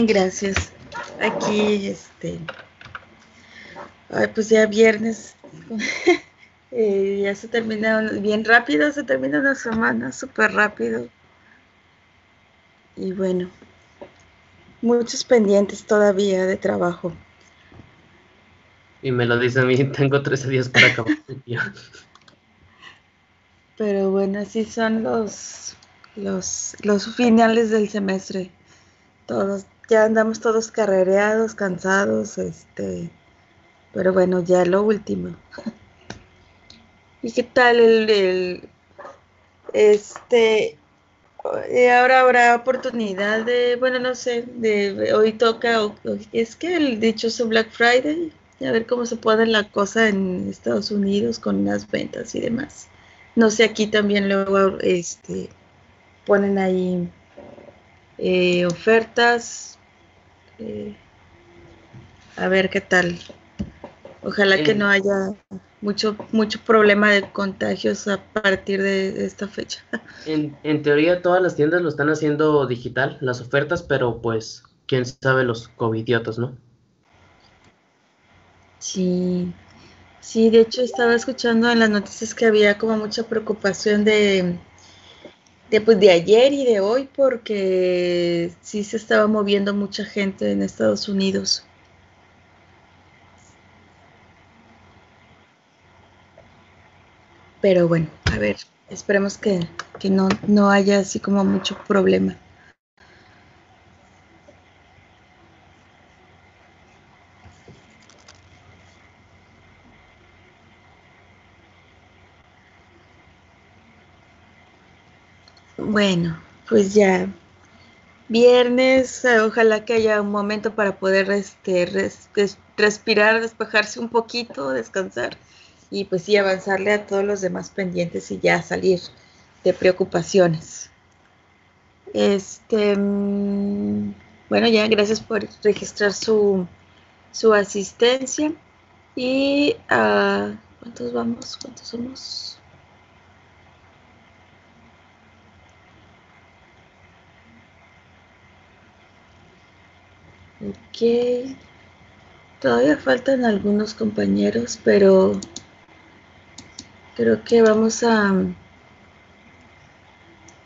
Gracias. Aquí, pues ya viernes, ya se termina bien rápido, se termina una semana súper rápido. Y bueno, muchos pendientes todavía de trabajo. Y me lo dice a mí, tengo 13 días para acabar el día. Pero bueno, así son los finales del semestre. Todos, ya andamos todos carrereados, cansados, pero bueno, ya lo último. ¿Y qué tal este, ahora habrá oportunidad de, bueno, no sé, de hoy toca, es que el dichoso Black Friday, a ver cómo se pone la cosa en Estados Unidos con las ventas y demás. No sé, aquí también luego, ponen ahí ofertas, eh, a ver qué tal. Ojalá que no En, haya mucho problema de contagios a partir de esta fecha. en teoría todas las tiendas lo están haciendo digital, las ofertas, pero pues quién sabe los covidiotas, ¿no? Sí, sí, de hecho estaba escuchando en las noticias que había como mucha preocupación pues de ayer y de hoy porque sí se estaba moviendo mucha gente en Estados Unidos. Pero bueno, a ver, esperemos que no haya así como mucho problema. Bueno, pues ya viernes, ojalá que haya un momento para poder respirar, despejarse un poquito, descansar y pues sí avanzarle a todos los demás pendientes y ya salir de preocupaciones. Bueno, ya gracias por registrar su asistencia y ¿cuántos vamos? ¿Cuántos somos? Ok, todavía faltan algunos compañeros, pero creo que vamos a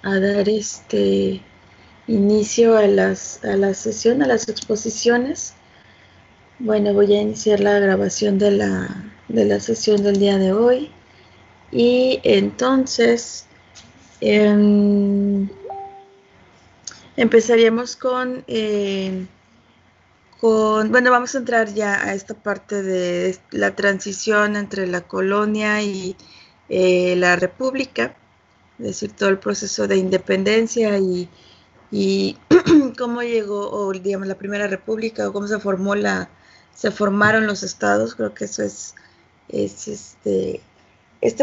dar inicio a la sesión, a las exposiciones. Bueno, voy a iniciar la grabación de la sesión del día de hoy. Y entonces empezaríamos bueno, vamos a entrar ya a esta parte de la transición entre la colonia y la república, es decir, todo el proceso de independencia y cómo llegó, o digamos, la primera república, o cómo se formaron los estados. Creo que eso es este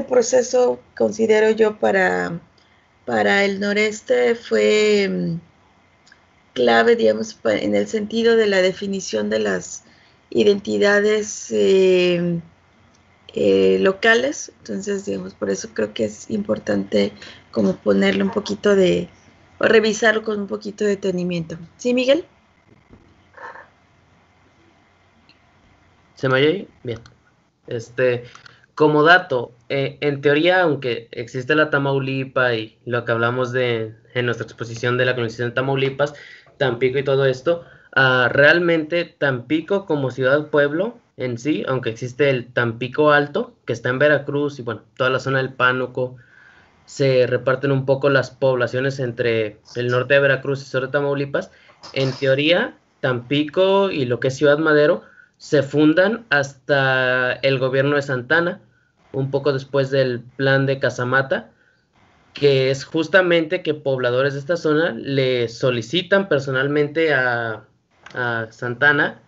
proceso, considero yo, para el noreste fue clave, digamos, en el sentido de la definición de las identidades locales. Entonces, digamos, por eso creo que es importante como ponerle un poquito o revisarlo con un poquito de detenimiento. ¿Sí, Miguel? ¿Se me oye ahí? Bien. Este, como dato, en teoría, aunque existe la Tamaulipa y lo que hablamos en nuestra exposición de la colonización de Tamaulipas, Tampico y todo esto, realmente Tampico como ciudad-pueblo en sí, aunque existe el Tampico Alto, que está en Veracruz y bueno, toda la zona del Pánuco, se reparten un poco las poblaciones entre el norte de Veracruz y sur de Tamaulipas. En teoría, Tampico y lo que es Ciudad Madero se fundan hasta el gobierno de Santana, un poco después del plan de Casamata, que es justamente que pobladores de esta zona le solicitan personalmente a Santana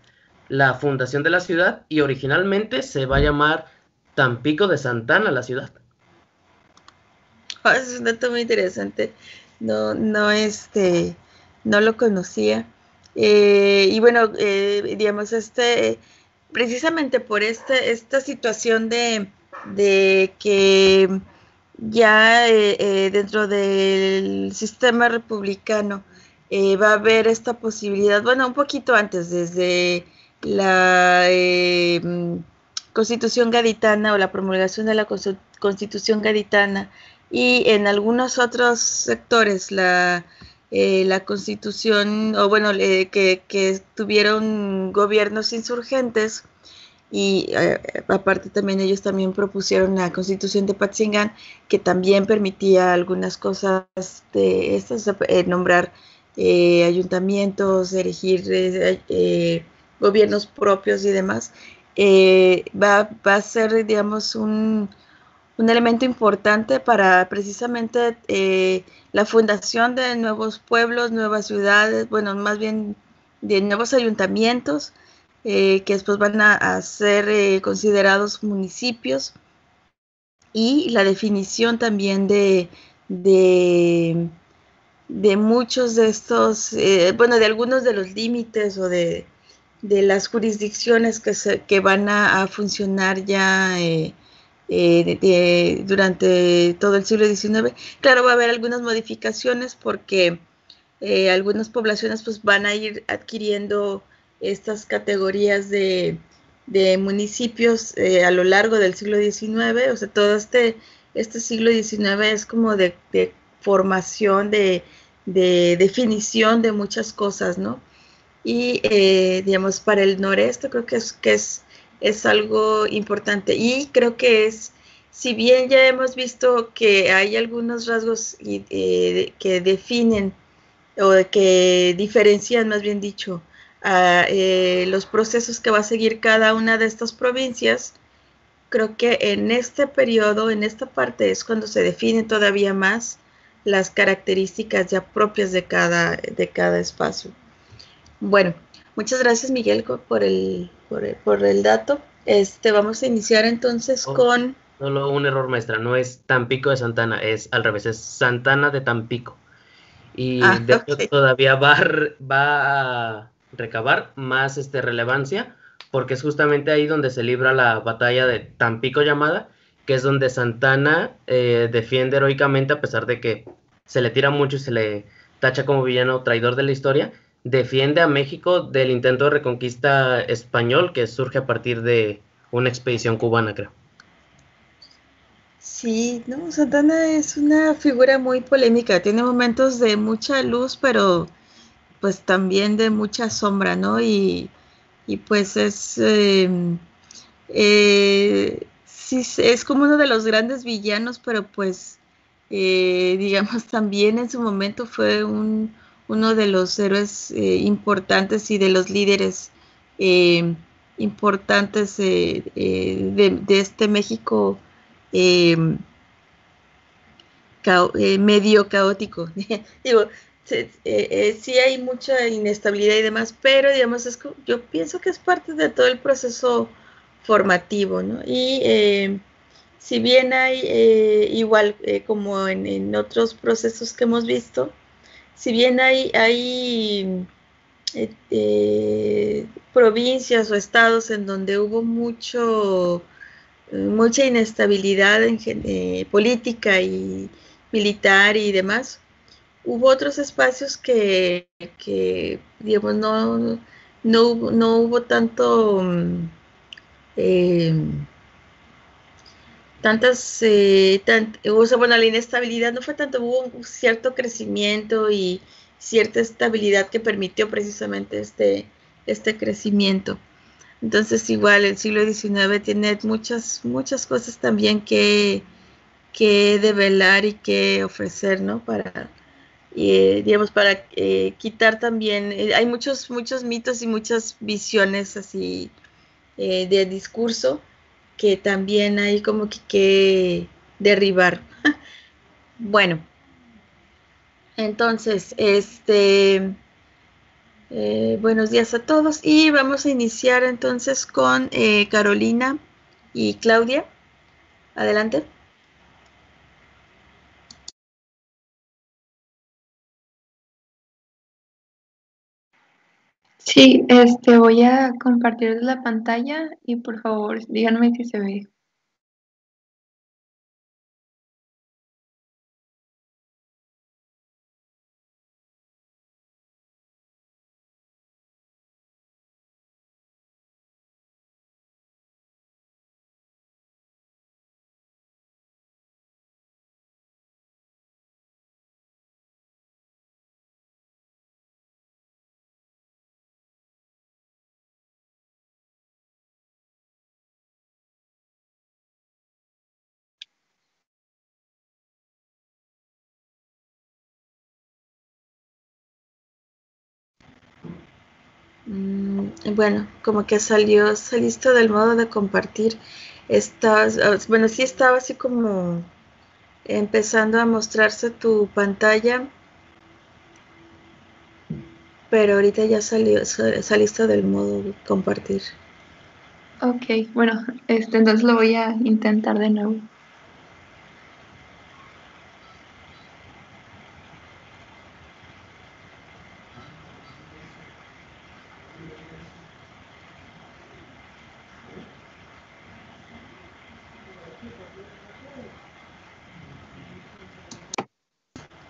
la fundación de la ciudad y originalmente se va a llamar Tampico de Santana la ciudad. Oh, es un dato muy interesante. No, no lo conocía. Y bueno, digamos, precisamente por esta situación de que ya dentro del sistema republicano va a haber esta posibilidad, bueno, un poquito antes, desde la Constitución Gaditana o la promulgación de la Constitución Gaditana y en algunos otros sectores la Constitución, o bueno, que tuvieron gobiernos insurgentes y aparte también ellos también propusieron la Constitución de Patzingán que también permitía algunas cosas de estas, nombrar ayuntamientos, erigir gobiernos propios y demás. Va a ser, digamos, un elemento importante para precisamente la fundación de nuevos pueblos, nuevas ciudades, bueno, más bien de nuevos ayuntamientos que después van a ser considerados municipios y la definición también de muchos de estos, bueno, de algunos de los límites o de las jurisdicciones que van a funcionar ya durante todo el siglo XIX. Claro, va a haber algunas modificaciones porque algunas poblaciones pues van a ir adquiriendo estas categorías de municipios a lo largo del siglo XIX, o sea, todo este siglo XIX es como de formación, de definición de muchas cosas, ¿no? Y, digamos, para el noreste creo es algo importante y creo que si bien ya hemos visto que hay algunos rasgos que definen o que diferencian, más bien dicho, a los procesos que va a seguir cada una de estas provincias, creo que en este periodo, en esta parte, es cuando se definen todavía más las características ya propias de cada espacio. Bueno, muchas gracias Miguel por el dato. Vamos a iniciar entonces con... Solo un error, maestra, no es Tampico de Santana, es al revés, es Santana de Tampico. Y de hecho okay. todavía va a recabar más relevancia, porque es justamente ahí donde se libra la batalla de Tampico llamada, que es donde Santana defiende heroicamente, a pesar de que se le tira mucho y se le tacha como villano traidor de la historia, defiende a México del intento de reconquista español que surge a partir de una expedición cubana, creo. Sí, no, Santana es una figura muy polémica, tiene momentos de mucha luz, pero pues también de mucha sombra, ¿no? Y pues sí, es como uno de los grandes villanos, pero pues digamos también en su momento fue uno de los héroes importantes y de los líderes eh, importantes de este México eh, medio caótico. Digo, sí hay mucha inestabilidad y demás, pero digamos, yo pienso que es parte de todo el proceso formativo, ¿no? Y si bien hay, igual como en otros procesos que hemos visto, si bien hay provincias o estados en donde hubo mucha inestabilidad política y militar y demás. Hubo otros espacios que digamos, no hubo tanto, eh, o sea, bueno, la inestabilidad no fue tanto, hubo un cierto crecimiento y cierta estabilidad que permitió precisamente este crecimiento. Entonces, igual, el siglo XIX tiene muchas cosas también que develar y que ofrecer, ¿no? Digamos, para quitar también, hay muchos mitos y muchas visiones así de discurso que también hay como que derribar. Bueno, entonces, buenos días a todos y vamos a iniciar entonces con Carolina y Claudia. Adelante. Sí, voy a compartir la pantalla y por favor díganme si se ve. Bueno, como que saliste del modo de compartir. Bueno, sí estaba así como empezando a mostrarse tu pantalla, pero ahorita ya saliste del modo de compartir. Ok, bueno, entonces lo voy a intentar de nuevo.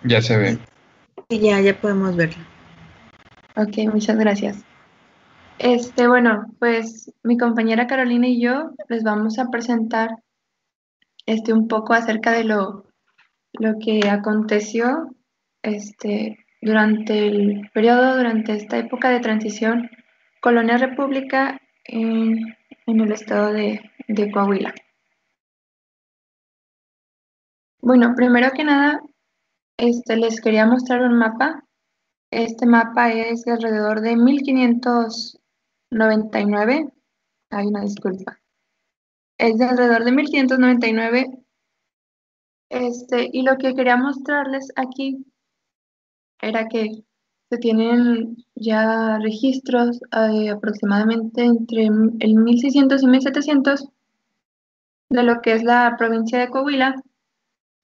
Ya se ve. Y ya podemos verlo. Ok, muchas gracias. Bueno, pues mi compañera Carolina y yo les vamos a presentar un poco acerca de lo que aconteció durante esta época de transición colonia-república en el estado de Coahuila. Bueno, primero que nada, les quería mostrar un mapa. Este mapa es de alrededor de 1599. Hay una disculpa. Es de alrededor de 1599. Y lo que quería mostrarles aquí era que se tienen ya registros aproximadamente entre el 1600 y 1700 de lo que es la provincia de Coahuila,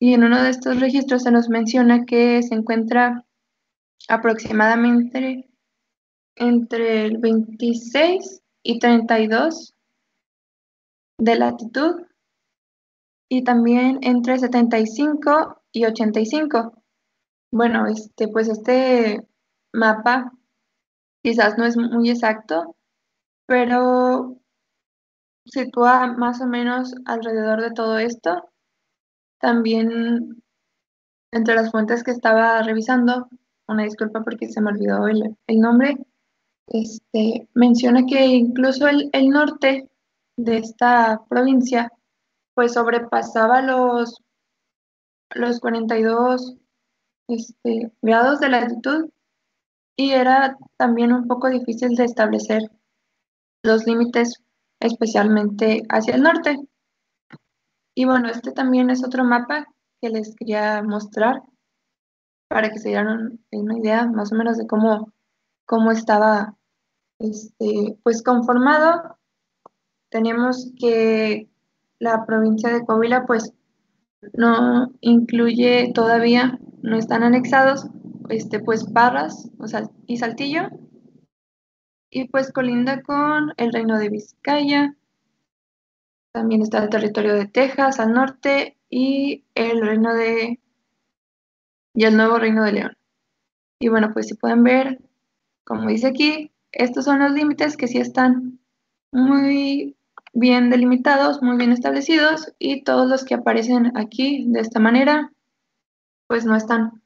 y en uno de estos registros se nos menciona que se encuentra aproximadamente entre el 26 y 32 de latitud, y también entre 75 y 85. Bueno, pues este mapa quizás no es muy exacto, pero sitúa más o menos alrededor de todo esto. También entre las fuentes que estaba revisando, una disculpa porque se me olvidó el nombre, menciona que incluso el norte de esta provincia pues sobrepasaba los 42 grados de latitud, y era también un poco difícil de establecer los límites, especialmente hacia el norte. Y bueno, este también es otro mapa que les quería mostrar para que se dieran una idea más o menos de cómo estaba pues conformado. Tenemos que la provincia de Coahuila pues no incluye todavía, no están anexados pues Parras, y Saltillo, y pues colinda con el Reino de Vizcaya. También está el territorio de Texas al norte y el nuevo Reino de León. Y bueno, pues si pueden ver, como dice aquí, estos son los límites que sí están muy bien delimitados, muy bien establecidos, y todos los que aparecen aquí de esta manera, pues no están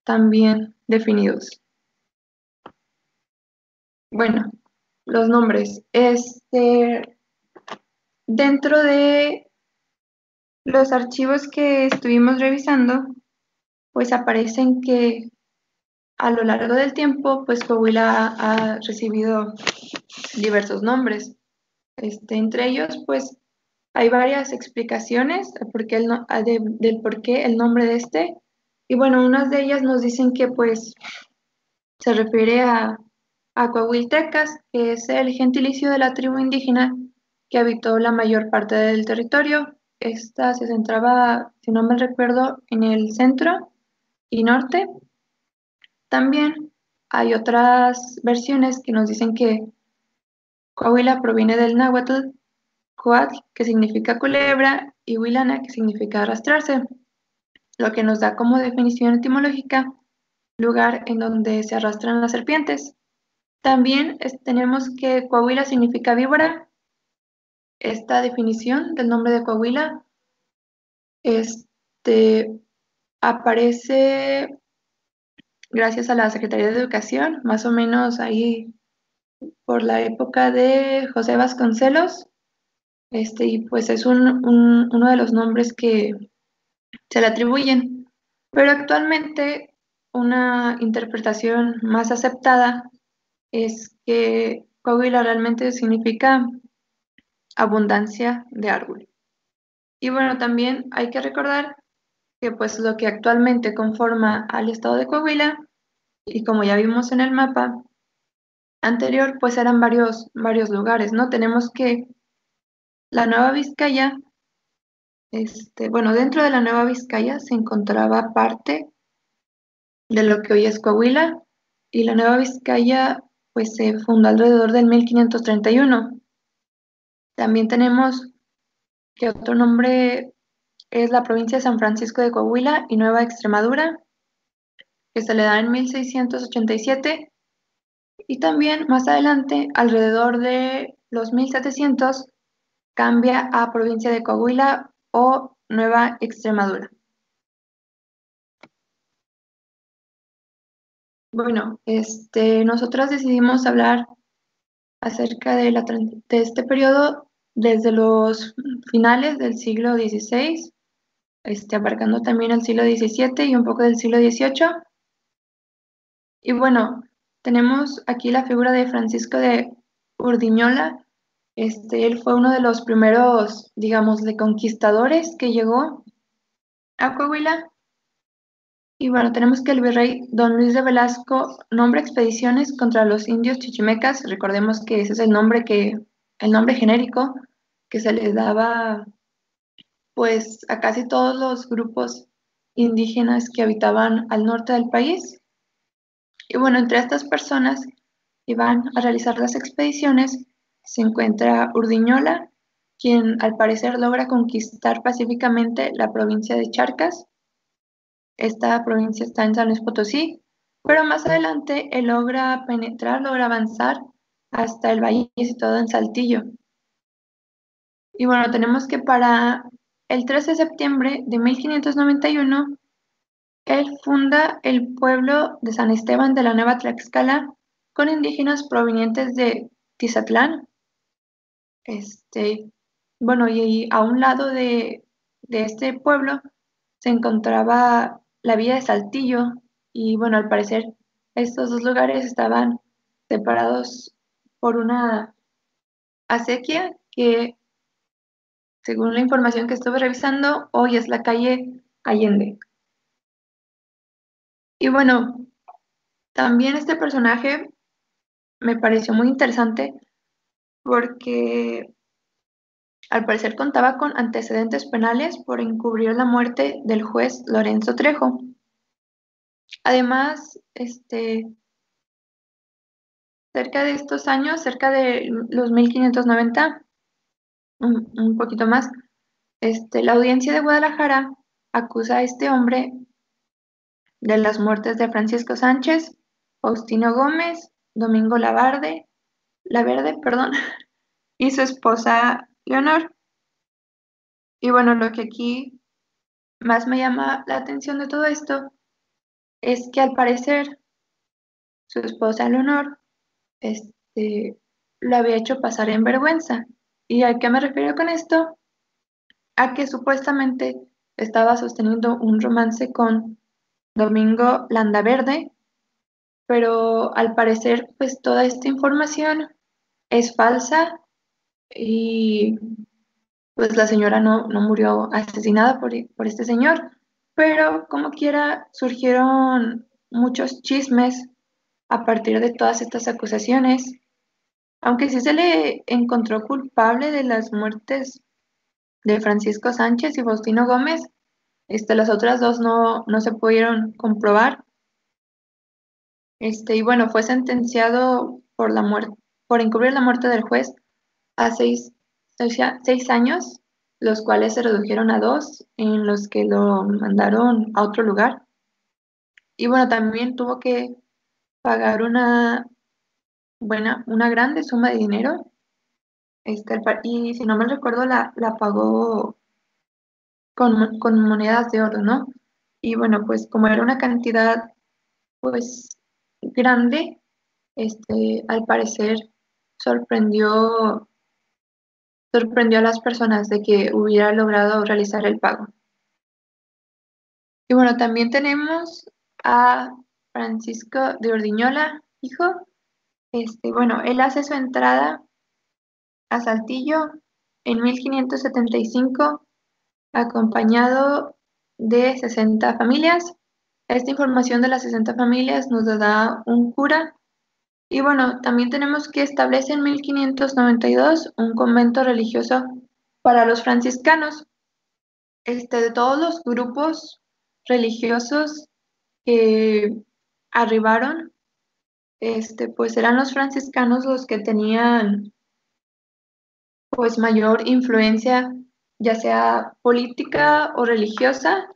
tan bien definidos. Bueno, los nombres. Dentro de los archivos que estuvimos revisando, pues aparecen que a lo largo del tiempo, pues Coahuila ha recibido diversos nombres. Entre ellos, pues hay varias explicaciones del por qué el nombre de y bueno, unas de ellas nos dicen que pues se refiere a coahuiltecas, que es el gentilicio de la tribu indígena que habitó la mayor parte del territorio. Esta se centraba, si no me recuerdo, en el centro y norte. También hay otras versiones que nos dicen que Coahuila proviene del náhuatl, coatl, que significa culebra, y huilana, que significa arrastrarse, lo que nos da como definición etimológica lugar en donde se arrastran las serpientes. También tenemos que Coahuila significa víbora. Esta definición del nombre de Coahuila este, aparece gracias a la Secretaría de Educación, más o menos ahí por la época de José Vasconcelos, y pues es uno de los nombres que se le atribuyen. Pero actualmente una interpretación más aceptada es que Coahuila realmente significa abundancia de árbol. Y bueno, también hay que recordar que pues lo que actualmente conforma al estado de Coahuila, y como ya vimos en el mapa anterior, pues eran varios lugares, ¿no? Tenemos que la Nueva Vizcaya, bueno, dentro de la Nueva Vizcaya se encontraba parte de lo que hoy es Coahuila, y la Nueva Vizcaya pues se fundó alrededor del 1531. También tenemos que otro nombre es la provincia de San Francisco de Coahuila y Nueva Extremadura, que se le da en 1687, y también más adelante, alrededor de los 1700, cambia a provincia de Coahuila o Nueva Extremadura. Bueno, nosotras decidimos hablar acerca de este periodo desde los finales del siglo XVI, abarcando también el siglo XVII y un poco del siglo XVIII. Y bueno, tenemos aquí la figura de Francisco de Urdiñola. Él fue uno de los primeros, digamos, de conquistadores que llegó a Coahuila. Y bueno, tenemos que el virrey Don Luis de Velasco nombra expediciones contra los indios chichimecas. Recordemos que ese es el nombre genérico que se les daba pues a casi todos los grupos indígenas que habitaban al norte del país. Y bueno, entre estas personas que van a realizar las expediciones se encuentra Urdiñola, quien al parecer logra conquistar pacíficamente la provincia de Charcas. Esta provincia está en San Luis Potosí, pero más adelante él logra penetrar, logra avanzar hasta el valle situado en Saltillo. Y bueno, tenemos que para el 13 de septiembre de 1591, él funda el pueblo de San Esteban de la Nueva Tlaxcala con indígenas provenientes de Tizatlán. Bueno, y a un lado de este pueblo se encontraba la villa de Saltillo, y bueno, al parecer estos dos lugares estaban separados por una acequia que, según la información que estuve revisando, hoy es la calle Allende. Y bueno, también este personaje me pareció muy interesante porque al parecer contaba con antecedentes penales por encubrir la muerte del juez Lorenzo Trejo. Además, cerca de estos años, cerca de los 1590, un poquito más, la audiencia de Guadalajara acusa a este hombre de las muertes de Francisco Sánchez, Faustino Gómez, Domingo Laverde, perdón, y su esposa Leonor. Y bueno, lo que aquí más me llama la atención de todo esto es que al parecer su esposa Leonor lo había hecho pasar en vergüenza. ¿Y a qué me refiero con esto? A que supuestamente estaba sosteniendo un romance con Domingo Landaverde, pero al parecer pues toda esta información es falsa, y pues la señora no murió asesinada por este señor, pero como quiera surgieron muchos chismes a partir de todas estas acusaciones. Aunque sí se le encontró culpable de las muertes de Francisco Sánchez y Faustino Gómez, las otras dos no se pudieron comprobar. Y bueno, fue sentenciado por encubrir la muerte del juez a 6 años, los cuales se redujeron a 2, en los que lo mandaron a otro lugar. Y bueno, también tuvo que pagar una grande suma de dinero. Y si no me recuerdo, la pagó con monedas de oro, ¿no? Y bueno, pues como era una cantidad pues grande, al parecer sorprendió, sorprendió a las personas de que hubiera logrado realizar el pago. Y bueno, también tenemos a Francisco de Urdiñola, hijo. Bueno, él hace su entrada a Saltillo en 1575, acompañado de 60 familias. Esta información de las 60 familias nos la da un cura. Y bueno, también tenemos que establece en 1592 un convento religioso para los franciscanos. De todos los grupos religiosos que arribaron, pues eran los franciscanos los que tenían pues mayor influencia, ya sea política o religiosa.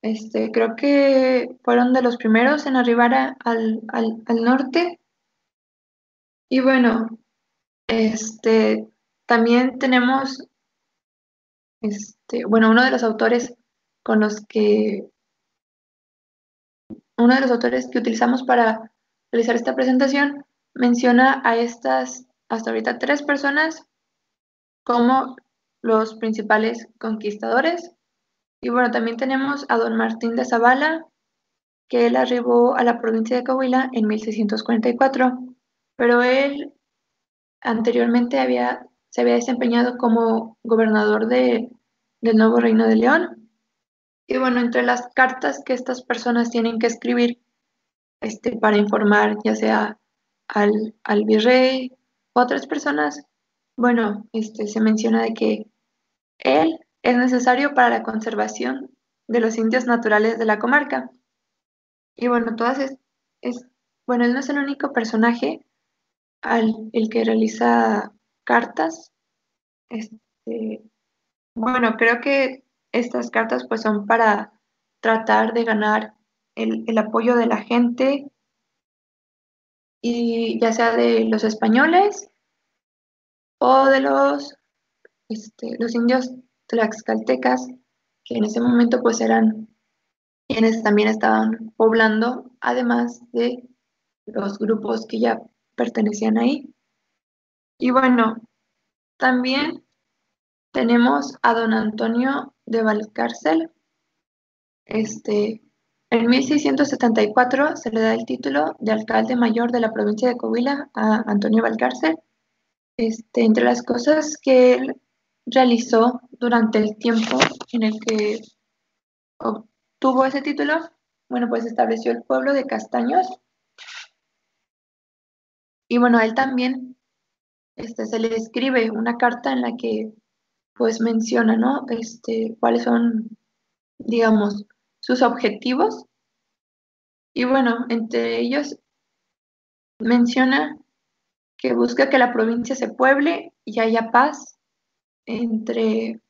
Creo que fueron de los primeros en arribar al norte. Y bueno, también tenemos, bueno, uno de los autores que utilizamos para realizar esta presentación menciona a estas, hasta ahorita, 3 personas como los principales conquistadores. Y bueno, también tenemos a don Martín de Zavala, que él arribó a la provincia de Coahuila en 1644, pero él anteriormente se había desempeñado como gobernador del nuevo Reino de León. Y bueno, entre las cartas que estas personas tienen que escribir para informar ya sea al virrey o otras personas, bueno, se menciona de que él es necesario para la conservación de los indios naturales de la comarca. Y bueno, bueno, él no es el único personaje el que realiza cartas. Este, bueno, creo que estas cartas pues son para tratar de ganar el apoyo de la gente, y ya sea de los españoles o de los indios tlaxcaltecas, que en ese momento pues eran quienes también estaban poblando, además de los grupos que ya pertenecían ahí. Y bueno, también tenemos a don Antonio de Valcárcel. En 1674 se le da el título de alcalde mayor de la provincia de Coahuila a Antonio Valcárcel. Entre las cosas que él realizó durante el tiempo en el que obtuvo ese título, bueno, pues estableció el pueblo de Castaños. Y bueno, a él también se le escribe una carta en la que pues menciona, ¿no? Cuáles son, digamos, sus objetivos. Y bueno, entre ellos menciona que busca que la provincia se pueble y haya paz entre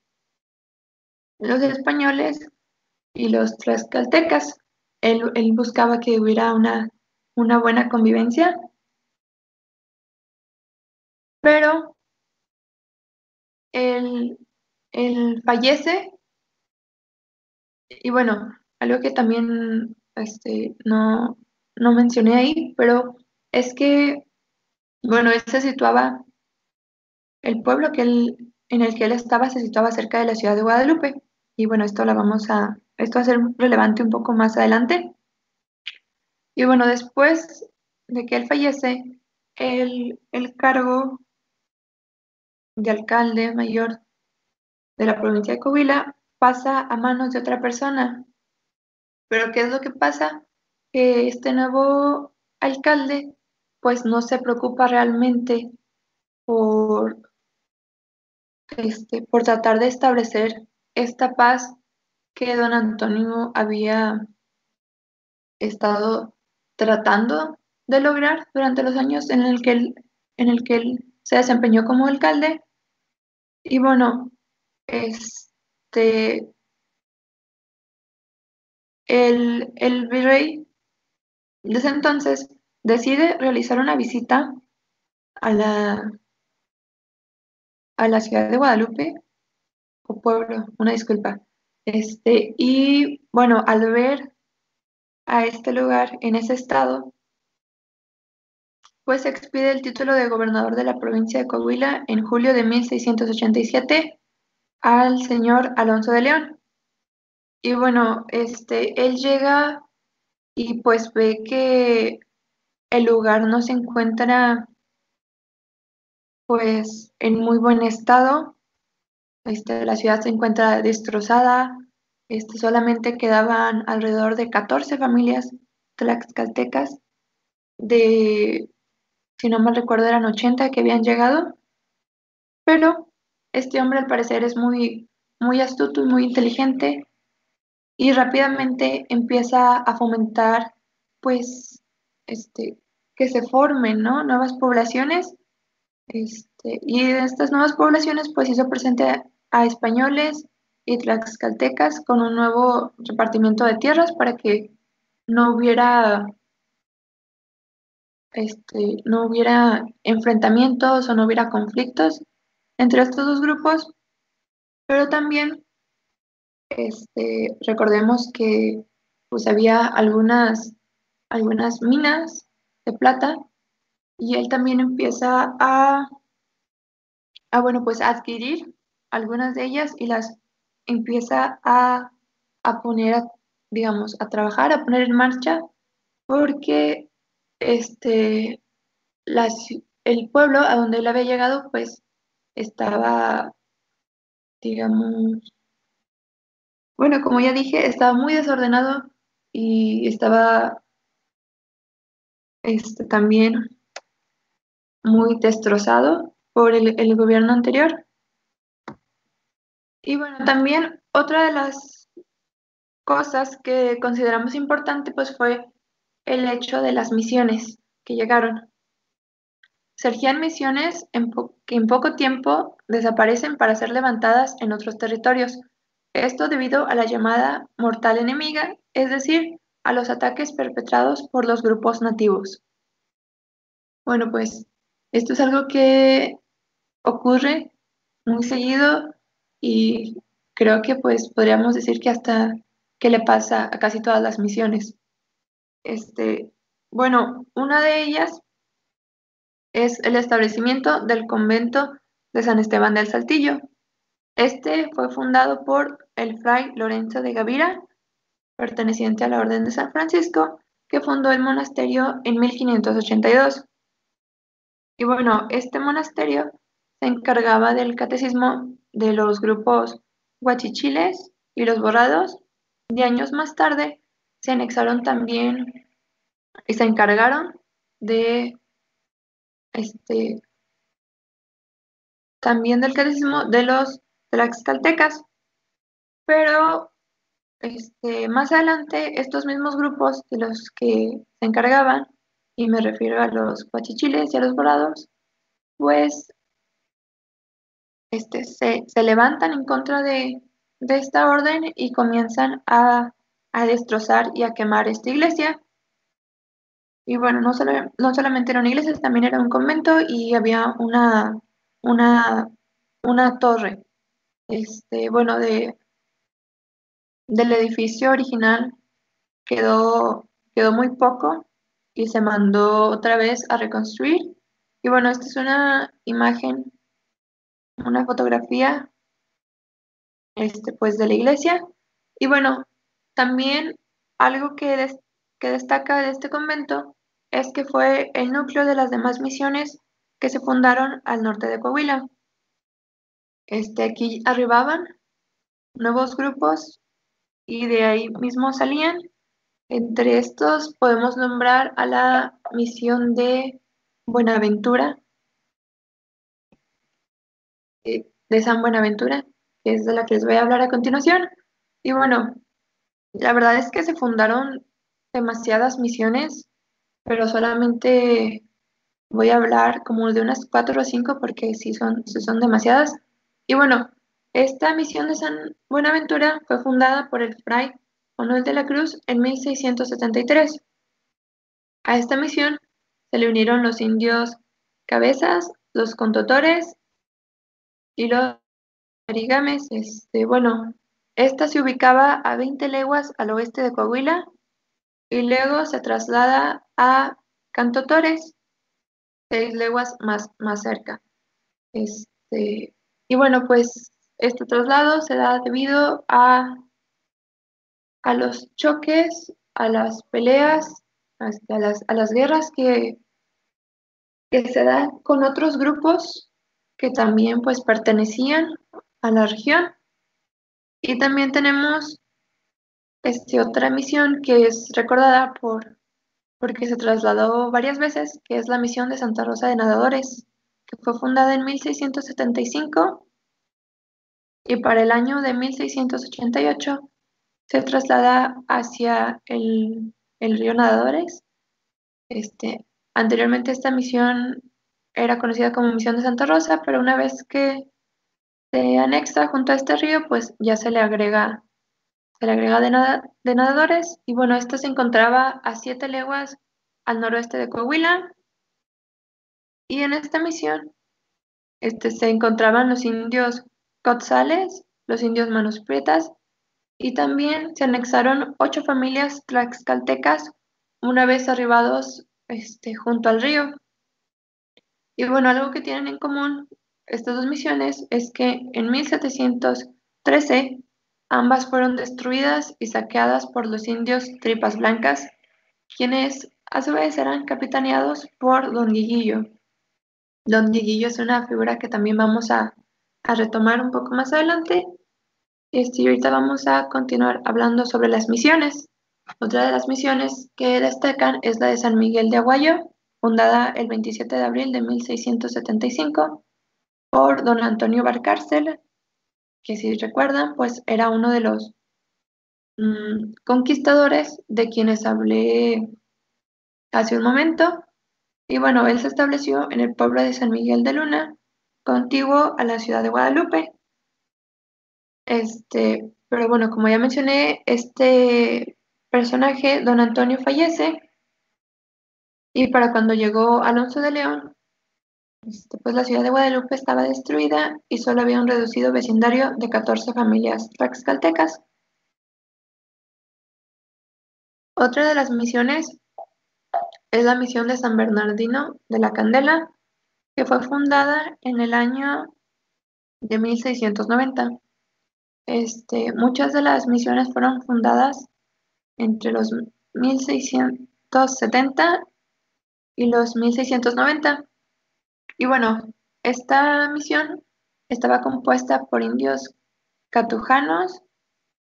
los españoles y los tlaxcaltecas. Él buscaba que hubiera una buena convivencia, pero él fallece. Y bueno, algo que también no mencioné ahí, pero es que, bueno, el pueblo en el que él estaba se situaba cerca de la ciudad de Guadalupe. Y bueno, esto va a ser relevante un poco más adelante. Y bueno, después de que él fallece, el cargo de alcalde mayor de la provincia de Coahuila pasa a manos de otra persona. Pero ¿qué es lo que pasa? Que este nuevo alcalde pues no se preocupa realmente por, por tratar de establecer esta paz que don Antonio había estado tratando de lograr durante los años en el que él se desempeñó como alcalde. Y bueno, este, el virrey desde entonces decide realizar una visita a a la ciudad de Guadalupe, o pueblo, una disculpa. Y bueno, al ver a este lugar en ese estado, pues expide el título de gobernador de la provincia de Coahuila en julio de 1687 al señor Alonso de León. Y bueno, él llega y pues ve que el lugar no se encuentra pues en muy buen estado. La ciudad se encuentra destrozada. Solamente quedaban alrededor de 14 familias tlaxcaltecas de, si no mal recuerdo, eran 80 que habían llegado, pero este hombre al parecer es muy, muy astuto y muy inteligente y rápidamente empieza a fomentar, pues, que se formen, ¿no? Nuevas poblaciones, y de estas nuevas poblaciones, pues, hizo presente a españoles y tlaxcaltecas con un nuevo repartimiento de tierras para que no hubiera, no hubiera enfrentamientos o no hubiera conflictos entre estos dos grupos, pero también, recordemos que, pues, había algunas minas de plata y él también empieza bueno, pues a adquirir algunas de ellas y las empieza a poner, digamos, a trabajar, a poner en marcha, porque este, el pueblo a donde él había llegado, pues estaba, digamos, bueno, como ya dije, estaba muy desordenado y estaba también muy destrozado por el gobierno anterior. Y bueno, también otra de las cosas que consideramos importante pues fue el hecho de las misiones que llegaron. Surgían misiones que en poco tiempo desaparecen para ser levantadas en otros territorios. Esto debido a la llamada mortal enemiga, es decir, a los ataques perpetrados por los grupos nativos. Bueno, pues esto es algo que ocurre muy seguido y creo que pues podríamos decir que hasta que le pasa a casi todas las misiones. Bueno, una de ellas es el establecimiento del convento de San Esteban del Saltillo. Este fue fundado por el fray Lorenzo de Gavira, perteneciente a la Orden de San Francisco, que fundó el monasterio en 1582. Y bueno, este monasterio se encargaba del catecismo de los grupos huachichiles y los borrados, y años más tarde se anexaron también y se encargaron de este también del catecismo de los tlaxcaltecas, pero más adelante estos mismos grupos de los que se encargaban, y me refiero a los huachichiles y a los borrados, pues se levantan en contra de esta orden y comienzan a destrozar y a quemar esta iglesia. Y bueno, no solamente era una iglesia, también era un convento y había una, una torre. Bueno, del edificio original quedó muy poco y se mandó otra vez a reconstruir. Y bueno, esta es una imagen, una fotografía, pues de la iglesia. Y bueno, también algo que destaca de este convento es que fue el núcleo de las demás misiones que se fundaron al norte de Coahuila. Aquí arribaban nuevos grupos y de ahí mismo salían. Entre estos podemos nombrar a la misión de Buenaventura, de San Buenaventura, que es de la que les voy a hablar a continuación. Y bueno, la verdad es que se fundaron demasiadas misiones, pero solamente voy a hablar como de unas 4 o 5 porque sí son demasiadas. Y bueno, esta misión de San Buenaventura fue fundada por el fray Manuel de la Cruz en 1673. A esta misión se le unieron los indios Cabezas, los Contotores y los Arigames. Bueno, esta se ubicaba a 20 leguas al oeste de Coahuila y luego se traslada a Cantotores, 6 leguas más cerca. Y bueno, pues este traslado se da debido a los choques, a las peleas, a las guerras que se dan con otros grupos que también pues pertenecían a la región. Y también tenemos otra misión que es recordada porque se trasladó varias veces, que es la misión de Santa Rosa de Nadadores, que fue fundada en 1675 y para el año de 1688 se traslada hacia el río Nadadores. Anteriormente esta misión era conocida como Misión de Santa Rosa, pero una vez que se anexa junto a este río, pues ya se le agrega de nadadores. Y bueno, esta se encontraba a 7 leguas al noroeste de Coahuila. Y en esta misión se encontraban los indios Cotzales, los indios Manos Prietas, y también se anexaron 8 familias tlaxcaltecas una vez arribados junto al río. Y bueno, algo que tienen en común estas dos misiones es que en 1713 ambas fueron destruidas y saqueadas por los indios Tripas Blancas, quienes a su vez eran capitaneados por Don Dieguillo. Don Dieguillo es una figura que también vamos a retomar un poco más adelante. Y ahorita vamos a continuar hablando sobre las misiones. Otra de las misiones que destacan es la de San Miguel de Aguayo, fundada el 27 de abril de 1675 por don Antonio Valcárcel, que si recuerdan, pues era uno de los conquistadores de quienes hablé hace un momento. Y bueno, él se estableció en el pueblo de San Miguel de Luna, contiguo a la ciudad de Guadalupe. Pero bueno, como ya mencioné, este personaje, don Antonio, fallece y para cuando llegó Alonso de León, pues la ciudad de Guadalupe estaba destruida y solo había un reducido vecindario de 14 familias tlaxcaltecas. Otra de las misiones es la misión de San Bernardino de la Candela, que fue fundada en el año de 1690. Muchas de las misiones fueron fundadas entre los 1670 y los 1690. Y bueno, esta misión estaba compuesta por indios catujanos,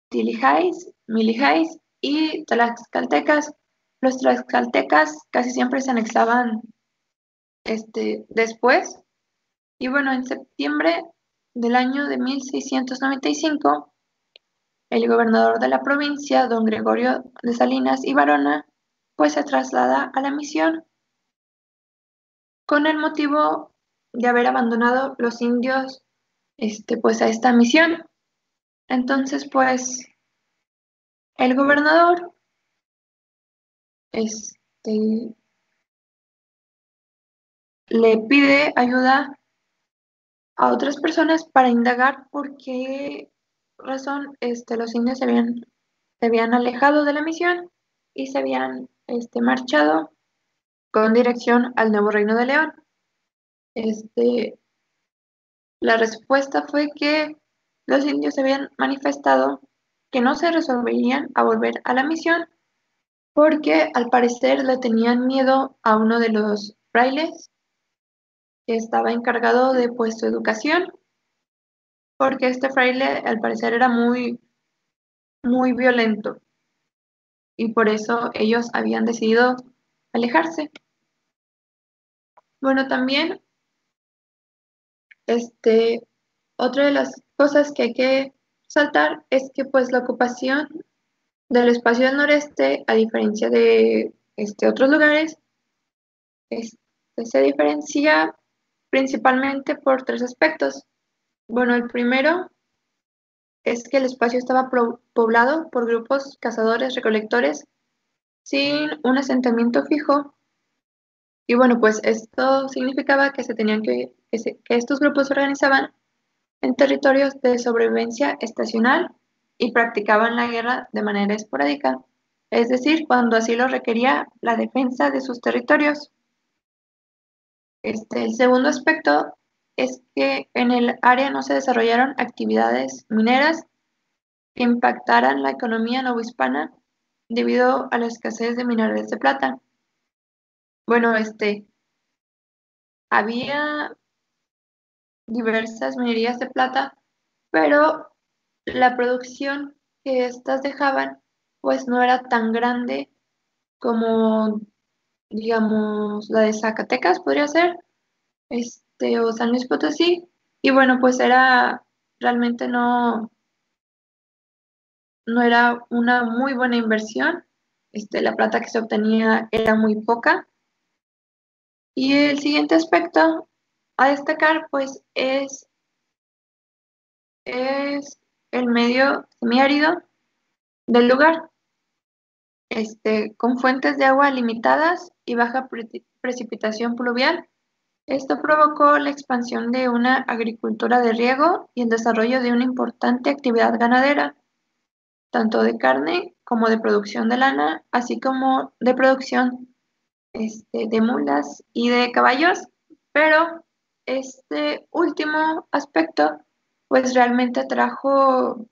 tilijáis, milijáis y tlaxcaltecas. Los tlaxcaltecas casi siempre se anexaban después. Y bueno, en septiembre del año de 1695, el gobernador de la provincia, don Gregorio de Salinas y Varona, pues se traslada a la misión con el motivo de haber abandonado los indios pues a esta misión. Entonces, pues el gobernador le pide ayuda a otras personas para indagar por qué razón los indios se habían alejado de la misión y se habían marchado con dirección al Nuevo Reino de León. La respuesta fue que los indios habían manifestado que no se resolverían a volver a la misión porque al parecer le tenían miedo a uno de los frailes que estaba encargado de pues su educación, porque este fraile al parecer era muy, muy violento y por eso ellos habían decidido alejarse. Bueno, también otra de las cosas que hay que resaltar es que pues la ocupación del espacio del noreste, a diferencia de otros lugares, se diferencia principalmente por 3 aspectos. Bueno, el primero es que el espacio estaba poblado por grupos cazadores-recolectores sin un asentamiento fijo. Y bueno, pues esto significaba que que estos grupos se organizaban en territorios de sobrevivencia estacional y practicaban la guerra de manera esporádica, es decir, cuando así lo requería la defensa de sus territorios. El segundo aspecto es que en el área no se desarrollaron actividades mineras que impactaran la economía novohispana debido a la escasez de minerales de plata. Bueno, había diversas minerías de plata, pero la producción que éstas dejaban, pues no era tan grande como, digamos, la de Zacatecas podría ser, o San Luis Potosí, y bueno, pues realmente no era una muy buena inversión, la plata que se obtenía era muy poca. Y el siguiente aspecto a destacar, pues, es el medio semiárido del lugar, con fuentes de agua limitadas y baja precipitación pluvial. Esto provocó la expansión de una agricultura de riego y el desarrollo de una importante actividad ganadera, tanto de carne como de producción de lana, así como de producción de mulas y de caballos, pero este último aspecto pues realmente trajo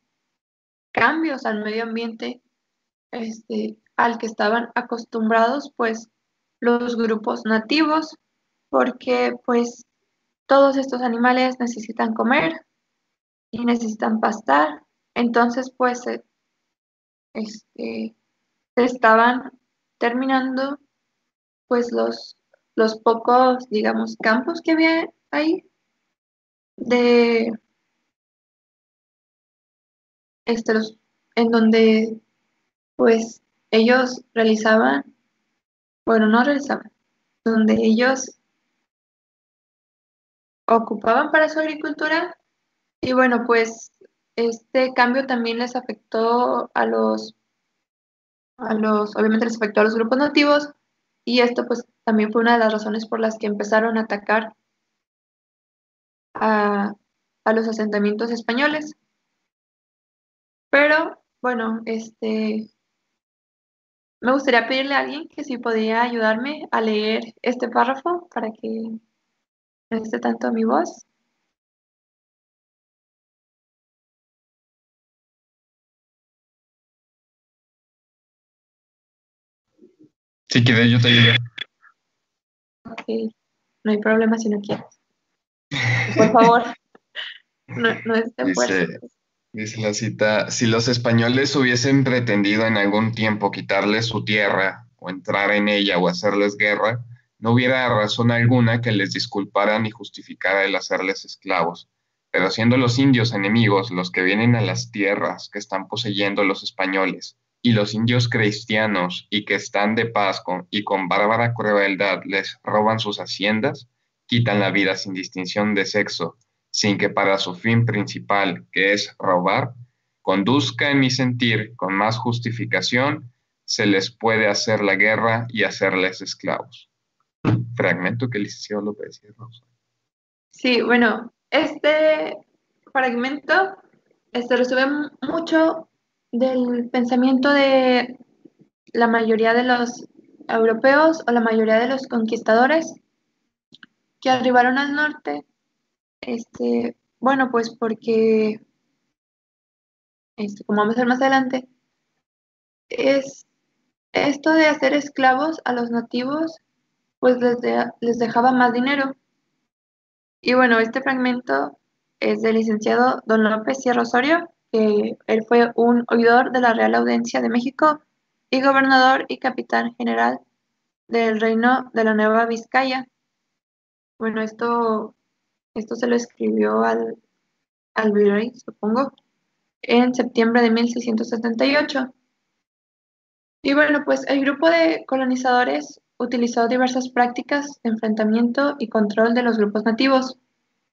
cambios al medio ambiente al que estaban acostumbrados pues los grupos nativos, porque pues todos estos animales necesitan comer y necesitan pastar, entonces pues se estaban terminando pues los pocos, digamos, campos que había ahí de los, en donde pues ellos realizaban, bueno, no realizaban, donde ellos ocupaban para su agricultura y bueno, pues este cambio también les afectó obviamente les afectó a los grupos nativos y esto pues también fue una de las razones por las que empezaron a atacar a, a los asentamientos españoles. Pero bueno, me gustaría pedirle a alguien que si podía ayudarme a leer este párrafo para que no esté tanto mi voz. Si quieres, yo te ayudo. Ok, no hay problema si no quieres. Por favor, no esté fuerte. Dice la cita, si los españoles hubiesen pretendido en algún tiempo quitarles su tierra o entrar en ella o hacerles guerra, no hubiera razón alguna que les disculpara ni justificara el hacerles esclavos. Pero siendo los indios enemigos los que vienen a las tierras que están poseyendo los españoles, y los indios cristianos y que están de paz y con bárbara crueldad les roban sus haciendas, quitan la vida sin distinción de sexo sin que para su fin principal, que es robar, conduzca en mi sentir con más justificación, se les puede hacer la guerra y hacerles esclavos. Fragmento que el licenciado López decía, Rosa. Sí, bueno, este fragmento resume mucho del pensamiento de la mayoría de los europeos o la mayoría de los conquistadores que arribaron al norte, bueno, pues porque, como vamos a ver más adelante, es esto de hacer esclavos a los nativos, pues les dejaba más dinero. Y bueno, este fragmento es del licenciado Don López Sierra Osorio, que él fue un oidor de la Real Audiencia de México y gobernador y capitán general del Reino de la Nueva Vizcaya. Bueno, esto se lo escribió al virrey, supongo, en septiembre de 1678. Y bueno, pues el grupo de colonizadores utilizó diversas prácticas de enfrentamiento y control de los grupos nativos.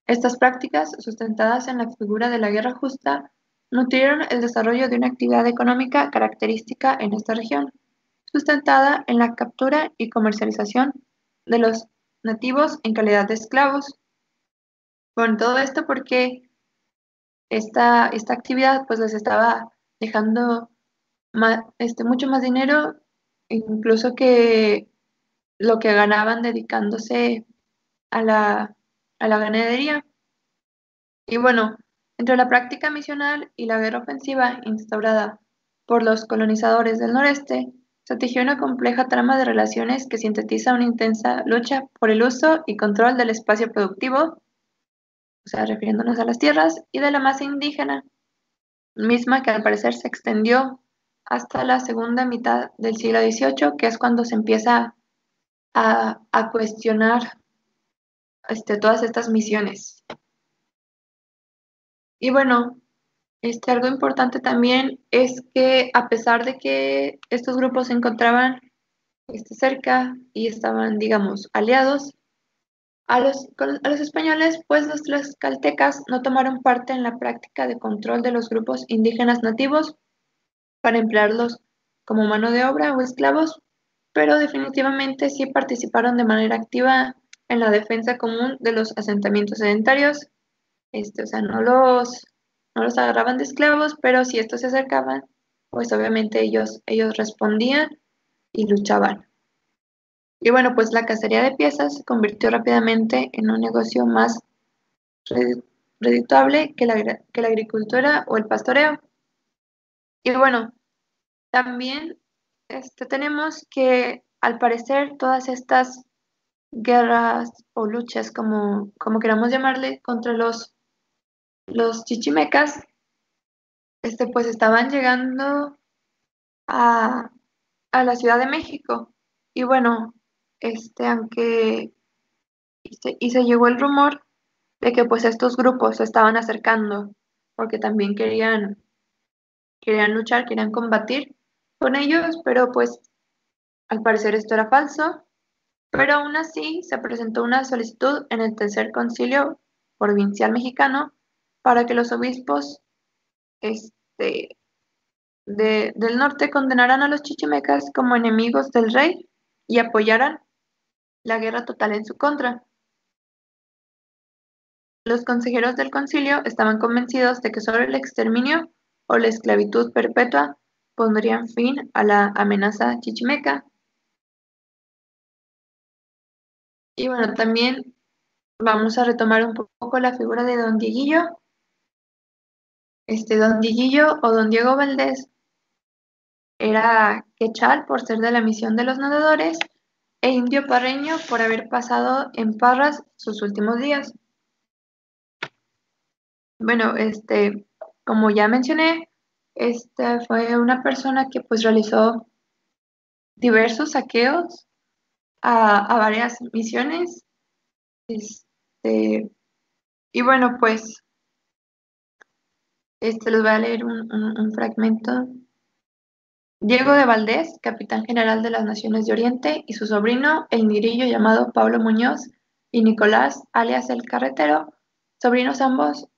Estas prácticas, sustentadas en la figura de la guerra justa, nutrieron el desarrollo de una actividad económica característica en esta región, sustentada en la captura y comercialización de los nativos en calidad de esclavos. Bueno, todo esto porque esta actividad pues les estaba dejando mucho más dinero, incluso que lo que ganaban dedicándose a la ganadería. Y bueno, entre la práctica misional y la guerra ofensiva instaurada por los colonizadores del noreste, se tejió una compleja trama de relaciones que sintetiza una intensa lucha por el uso y control del espacio productivo, o sea, refiriéndonos a las tierras, y de la masa indígena, misma que al parecer se extendió hasta la segunda mitad del siglo XVIII, que es cuando se empieza a cuestionar todas estas misiones. Y bueno, algo importante también es que a pesar de que estos grupos se encontraban cerca y estaban, digamos, aliados, a los españoles, pues los tlaxcaltecas no tomaron parte en la práctica de control de los grupos indígenas nativos para emplearlos como mano de obra o esclavos, pero definitivamente sí participaron de manera activa en la defensa común de los asentamientos sedentarios. O sea, no los agarraban de esclavos, pero si estos se acercaban, pues obviamente ellos respondían y luchaban. Y bueno, pues la cacería de piezas se convirtió rápidamente en un negocio más redituable que la agricultura o el pastoreo. Y bueno, también tenemos que al parecer todas estas guerras o luchas, como queramos llamarle, contra los chichimecas, pues estaban llegando a, a la Ciudad de México. Y bueno, aunque y se llegó el rumor de que pues estos grupos se estaban acercando porque también querían luchar, querían combatir con ellos, pero pues al parecer esto era falso. Pero aún así se presentó una solicitud en el Tercer Concilio Provincial Mexicano para que los obispos este, del norte condenaran a los chichimecas como enemigos del rey y apoyaran la guerra total en su contra. Los consejeros del concilio estaban convencidos de que solo el exterminio o la esclavitud perpetua pondrían fin a la amenaza chichimeca. Y bueno, también vamos a retomar un poco la figura de Don Dieguillo. Don Dieguillo o Don Diego Valdés era quechal por ser de la misión de los nadadores e indio parreño por haber pasado en Parras sus últimos días. Bueno, como ya mencioné, fue una persona que pues realizó diversos saqueos a varias misiones. Este, y bueno, pues les voy a leer un fragmento. Diego de Valdés, capitán general de las Naciones de Oriente, y su sobrino, el negrillo llamado Pablo Muñoz, y Nicolás, alias el Carretero, sobrinos ambos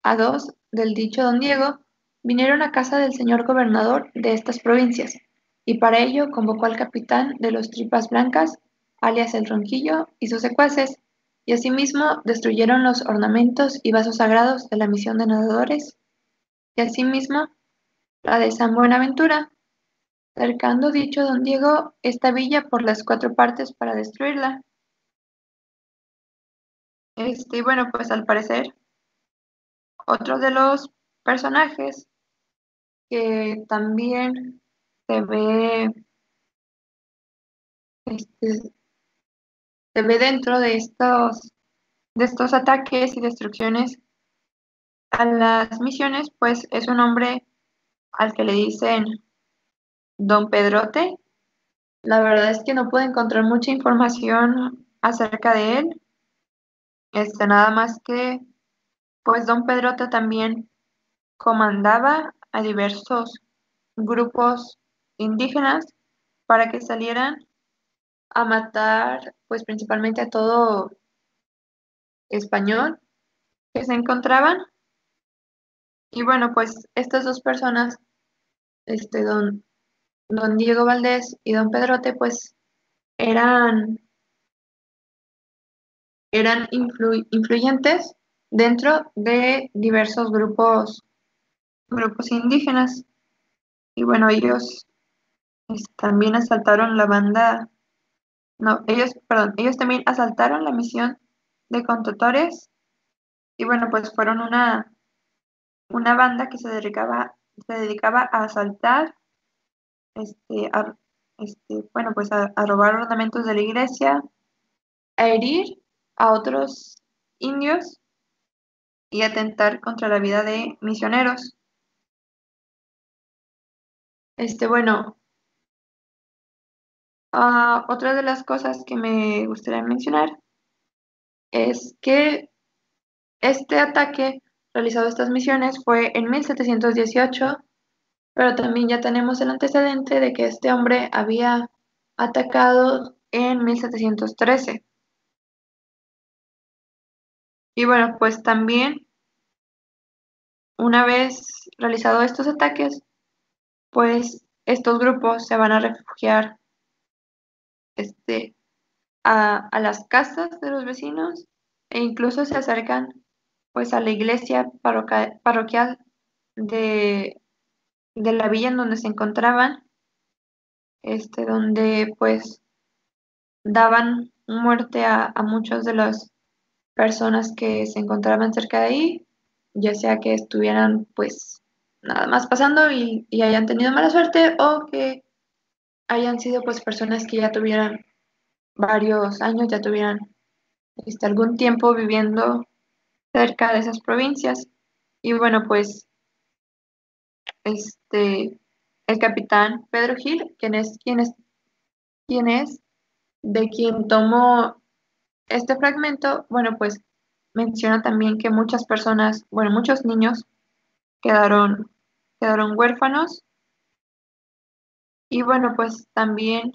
a dos del dicho don Diego, vinieron a casa del señor gobernador de estas provincias, y para ello convocó al capitán de los Tripas Blancas, alias el Ronquillo, y sus secuaces, y asimismo destruyeron los ornamentos y vasos sagrados de la misión de nadadores, y asimismo la de San Buenaventura, cercando dicho don Diego esta villa por las cuatro partes para destruirla. Y bueno, pues al parecer, otro de los personajes que también se ve, este, se ve dentro de estos ataques y destrucciones a las misiones, pues es un hombre al que le dicen Don Pedrote. La verdad es que no pude encontrar mucha información acerca de él. Nada más que, pues Don Pedrote también comandaba a diversos grupos indígenas para que salieran a matar, pues principalmente a todo español que se encontraban. Y bueno, pues estas dos personas, don Diego Valdés y don Pedrote, pues eran, eran influyentes dentro de diversos grupos indígenas. Y bueno, ellos también asaltaron la banda, no, ellos también asaltaron la misión de Contotores y bueno, pues fueron una banda que se se dedicaba a asaltar, bueno, pues a robar ornamentos de la iglesia, a herir a otros indios y atentar contra la vida de misioneros. Bueno, otra de las cosas que me gustaría mencionar es que este ataque realizado a estas misiones fue en 1718, pero también ya tenemos el antecedente de que este hombre había atacado en 1713. Y bueno, pues también una vez realizados estos ataques, pues estos grupos se van a refugiar a las casas de los vecinos e incluso se acercan pues a la iglesia parroquial de la villa en donde se encontraban, donde pues daban muerte a muchas de las personas que se encontraban cerca de ahí, ya sea que estuvieran pues nada más pasando y hayan tenido mala suerte o que hayan sido pues personas que ya tuvieran varios años, ya tuvieran algún tiempo viviendo cerca de esas provincias. Y bueno, pues el capitán Pedro Gil, quien es de quien tomó este fragmento, bueno, pues menciona también que muchas personas, bueno, muchos niños quedaron huérfanos y bueno, pues también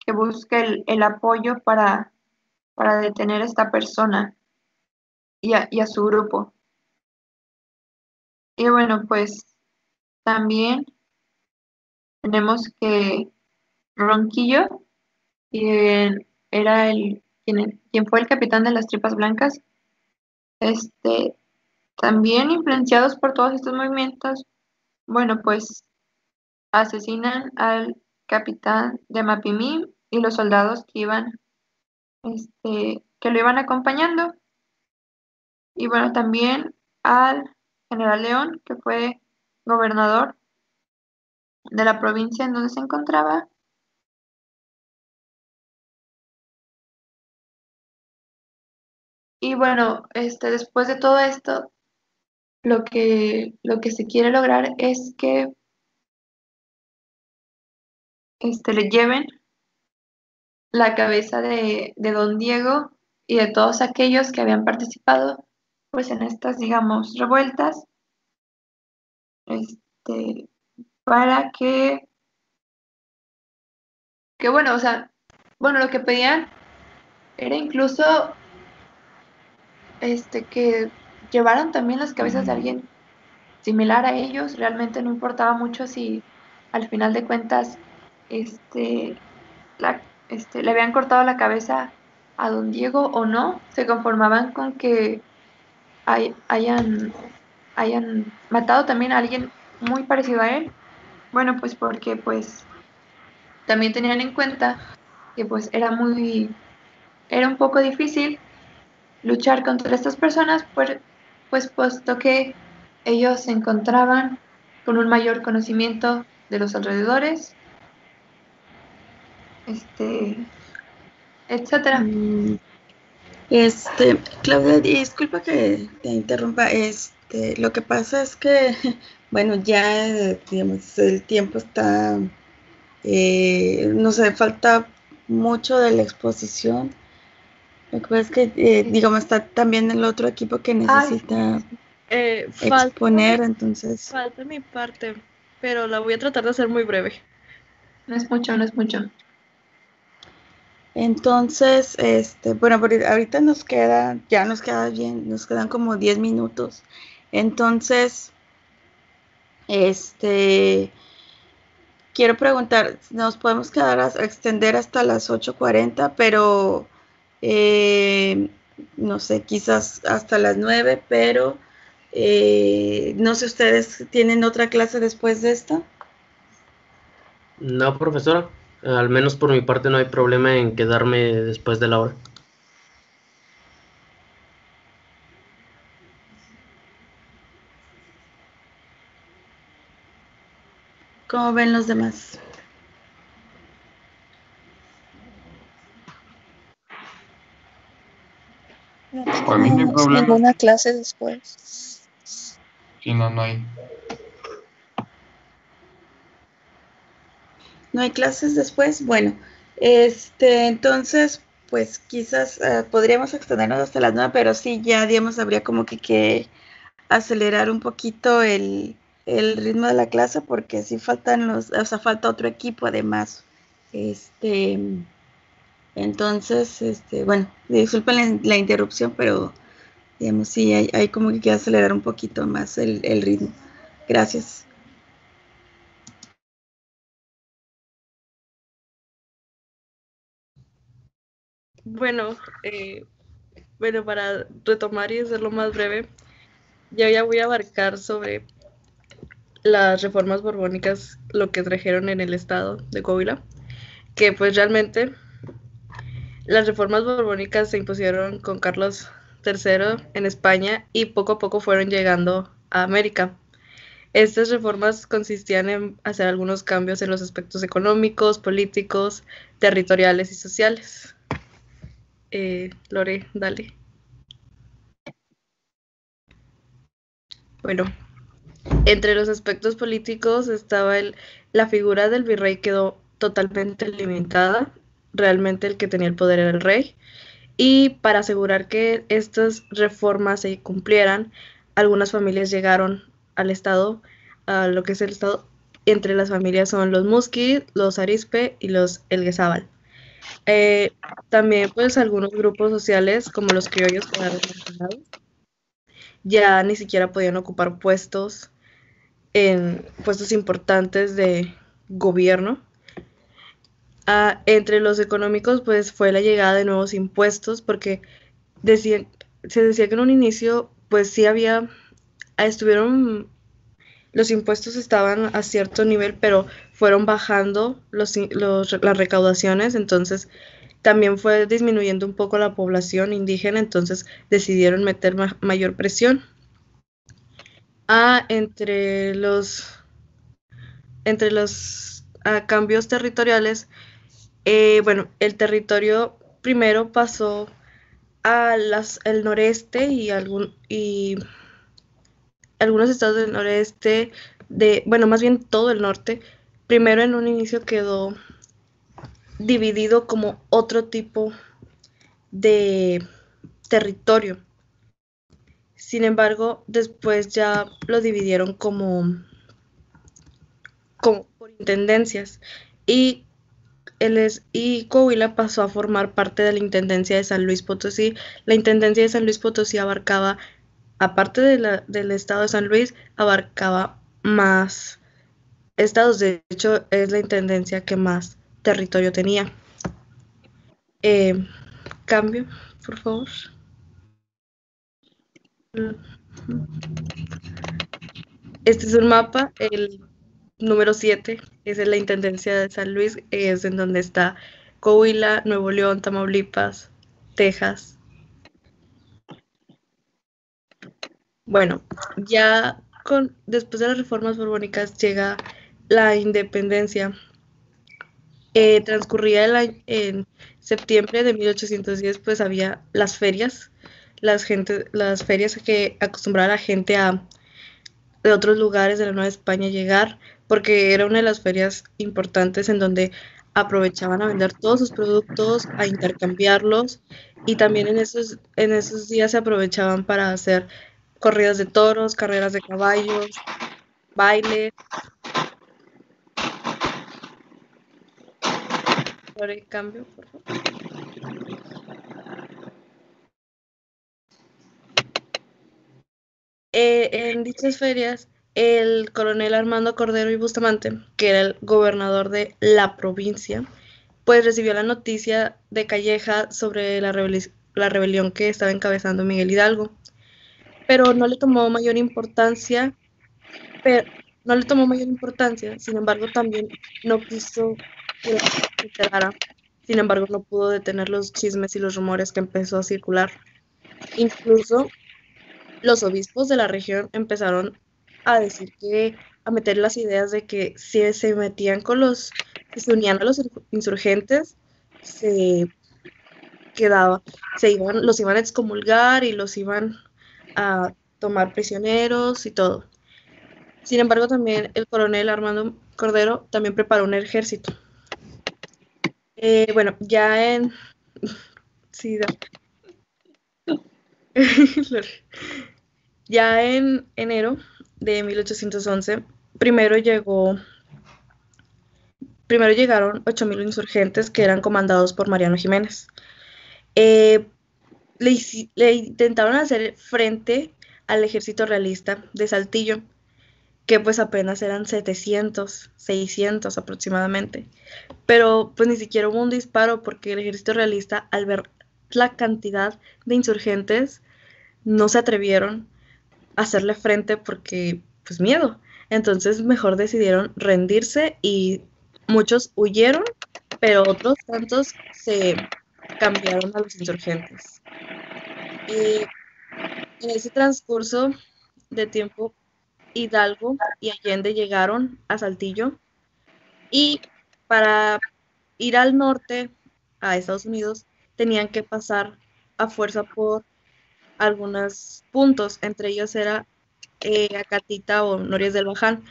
que busque el apoyo para detener a esta persona y a su grupo. Y bueno, pues también tenemos que Ronquillo, quien era quien fue el capitán de las Tripas Blancas, este, también influenciados por todos estos movimientos, bueno, pues asesinan al capitán de Mapimí y los soldados que lo iban acompañando. Y bueno, también al general León, que fue gobernador de la provincia en donde se encontraba. Y bueno, después de todo esto, lo que se quiere lograr es que le lleven la cabeza de don Diego y de todos aquellos que habían participado pues en estas, digamos, revueltas, este, para que bueno, o sea, bueno, lo que pedían era incluso que llevaran también las cabezas de alguien similar a ellos. Realmente no importaba mucho si al final de cuentas le habían cortado la cabeza a don Diego o no, se conformaban con que hayan matado también a alguien muy parecido a él. Bueno, pues porque pues también tenían en cuenta que pues era un poco difícil luchar contra estas personas, pues puesto que ellos se encontraban con un mayor conocimiento de los alrededores, etcétera. Claudia, disculpa que te interrumpa. Lo que pasa es que, bueno, ya, digamos, el tiempo está, no sé, falta mucho de la exposición. Lo que pasa es que, digamos, está también el otro equipo que necesita exponer, entonces. Falta mi parte, pero la voy a tratar de hacer muy breve. No es mucho. Entonces, bueno, ahorita ya nos queda bien, nos quedan como 10 minutos. Entonces, quiero preguntar, nos podemos quedar a extender hasta las 8:40, pero no sé, quizás hasta las 9, pero no sé, ¿ustedes tienen otra clase después de esta? No, profesora, al menos por mi parte no hay problema en quedarme después de la hora. ¿Cómo ven los demás? No Por mí no hay tenemos problema. ninguna clase después. Si no, no hay. ¿No hay clases después? Bueno, entonces, pues quizás podríamos extendernos hasta las 9, pero sí, ya, digamos, habría como que acelerar un poquito el ritmo de la clase porque sí faltan o sea, falta otro equipo además. Entonces, bueno, disculpen la interrupción, pero digamos, sí, hay como que acelerar un poquito más el ritmo. Gracias. Bueno, bueno, para retomar y hacerlo más breve, ya voy a abarcar sobre las reformas borbónicas, lo que trajeron en el estado de Coahuila, que pues realmente las reformas borbónicas se impusieron con Carlos III en España y poco a poco fueron llegando a América. Estas reformas consistían en hacer algunos cambios en los aspectos económicos, políticos, territoriales y sociales. Lore, dale. Bueno, entre los aspectos políticos estaba la figura del virrey quedó totalmente limitada. Realmente el que tenía el poder era el rey. Y para asegurar que estas reformas se cumplieran, algunas familias llegaron al estado, a lo que es el estado. Entre las familias son los Musqui, los Arizpe y los Elguezábal. También pues algunos grupos sociales como los criollos quedaron marginados. Ya ni siquiera podían ocupar puestos importantes de gobierno. Entre los económicos pues fue la llegada de nuevos impuestos porque se decía que en un inicio pues sí los impuestos estaban a cierto nivel, pero fueron bajando las recaudaciones, entonces también fue disminuyendo un poco la población indígena, entonces decidieron meter mayor presión. Entre los cambios territoriales, bueno, el territorio primero pasó el noreste y algunos estados del noreste, bueno, más bien todo el norte. Primero en un inicio quedó dividido como otro tipo de territorio. Sin embargo, después ya lo dividieron como por intendencias y Coahuila pasó a formar parte de la Intendencia de San Luis Potosí. La Intendencia de San Luis Potosí abarcaba, aparte del estado de San Luis, abarcaba más estados. De hecho, es la intendencia que más territorio tenía. Cambio, por favor. Este es un mapa, el número 7 es en la Intendencia de San Luis, es en donde está Coahuila, Nuevo León, Tamaulipas, Texas. Bueno, ya después de las reformas borbónicas llega la independencia. Transcurría en septiembre de 1810, pues había las ferias, las ferias que acostumbraba la gente de otros lugares de la Nueva España llegar, porque era una de las ferias importantes en donde aprovechaban a vender todos sus productos, a intercambiarlos, y también en esos días se aprovechaban para hacer corridas de toros, carreras de caballos, baile. Por el cambio, por favor. En dichas ferias, el coronel Armando Cordero y Bustamante, que era el gobernador de la provincia, pues recibió la noticia de Calleja sobre la rebelión que estaba encabezando Miguel Hidalgo, pero no le tomó mayor importancia, sin embargo también no quiso que la gente se enterara. Sin embargo, no pudo detener los chismes y los rumores que empezó a circular. Incluso los obispos de la región empezaron a decir que a meter las ideas de que si se metían con los, si se unían a los insurgentes, los iban a excomulgar y los iban a tomar prisioneros y todo. Sin embargo, también el coronel Armando Cordero también preparó un ejército. Bueno, ya en... Sí, ya en enero de 1811, primero llegaron 8.000 insurgentes que eran comandados por Mariano Jiménez. Le intentaron hacer frente al ejército realista de Saltillo, que pues apenas eran 700, 600 aproximadamente. Pero pues ni siquiera hubo un disparo porque el ejército realista, al ver la cantidad de insurgentes, no se atrevieron a hacerle frente porque pues miedo. Entonces mejor decidieron rendirse y muchos huyeron, pero otros tantos se cambiaron a los insurgentes. En ese transcurso de tiempo, Hidalgo y Allende llegaron a Saltillo y para ir al norte, a Estados Unidos, tenían que pasar a fuerza por algunos puntos, entre ellos era Acatita o Norias del Baján.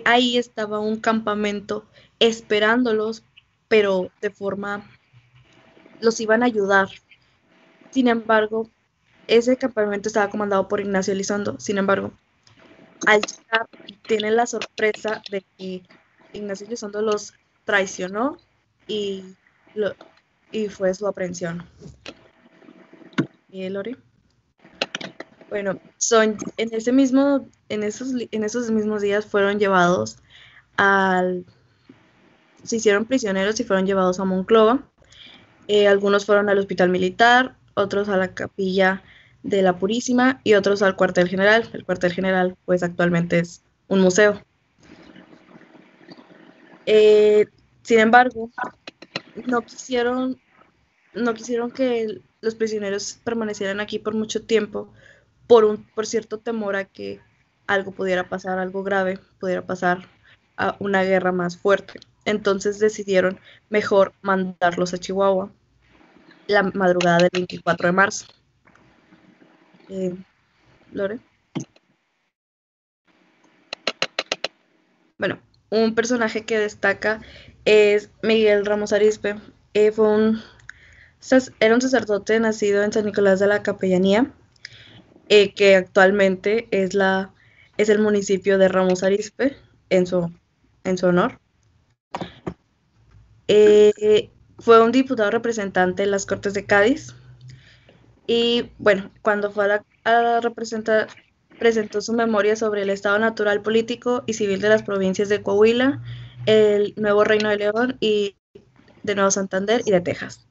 Ahí estaba un campamento esperándolos, pero los iban a ayudar. Sin embargo, ese campamento estaba comandado por Ignacio Elizondo. Sin embargo, al llegar, tienen la sorpresa de que Ignacio Elizondo los traicionó y fue su aprehensión. ¿Y Lore? Bueno, en esos mismos días fueron llevados se hicieron prisioneros y fueron llevados a Monclova. Algunos fueron al hospital militar, otros a la capilla de la Purísima y otros al cuartel general. El cuartel general pues actualmente es un museo. Sin embargo, no quisieron que los prisioneros permanecieran aquí por mucho tiempo por cierto temor a que algo pudiera pasar, algo grave pudiera pasar, a una guerra más fuerte. Entonces decidieron mejor mandarlos a Chihuahua la madrugada del 24 de marzo. Lore. Bueno, un personaje que destaca es Miguel Ramos Arizpe. Era un sacerdote nacido en San Nicolás de la Capellanía, que actualmente es el municipio de Ramos Arizpe en su honor. Fue un diputado representante en las Cortes de Cádiz y bueno, cuando fue a representar, presentó su memoria sobre el estado natural, político y civil de las provincias de Coahuila, el Nuevo Reino de León y de Nuevo Santander y de Texas.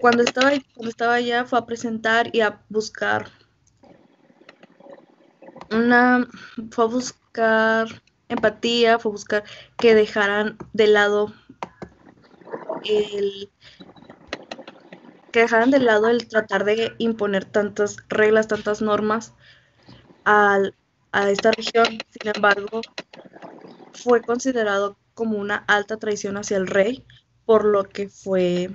Cuando estaba allá fue a presentar y a buscar empatía, fue a buscar que dejaran de lado el tratar de imponer tantas reglas, tantas normas a esta región. Sin embargo, fue considerado como una alta traición hacia el rey, por lo que fue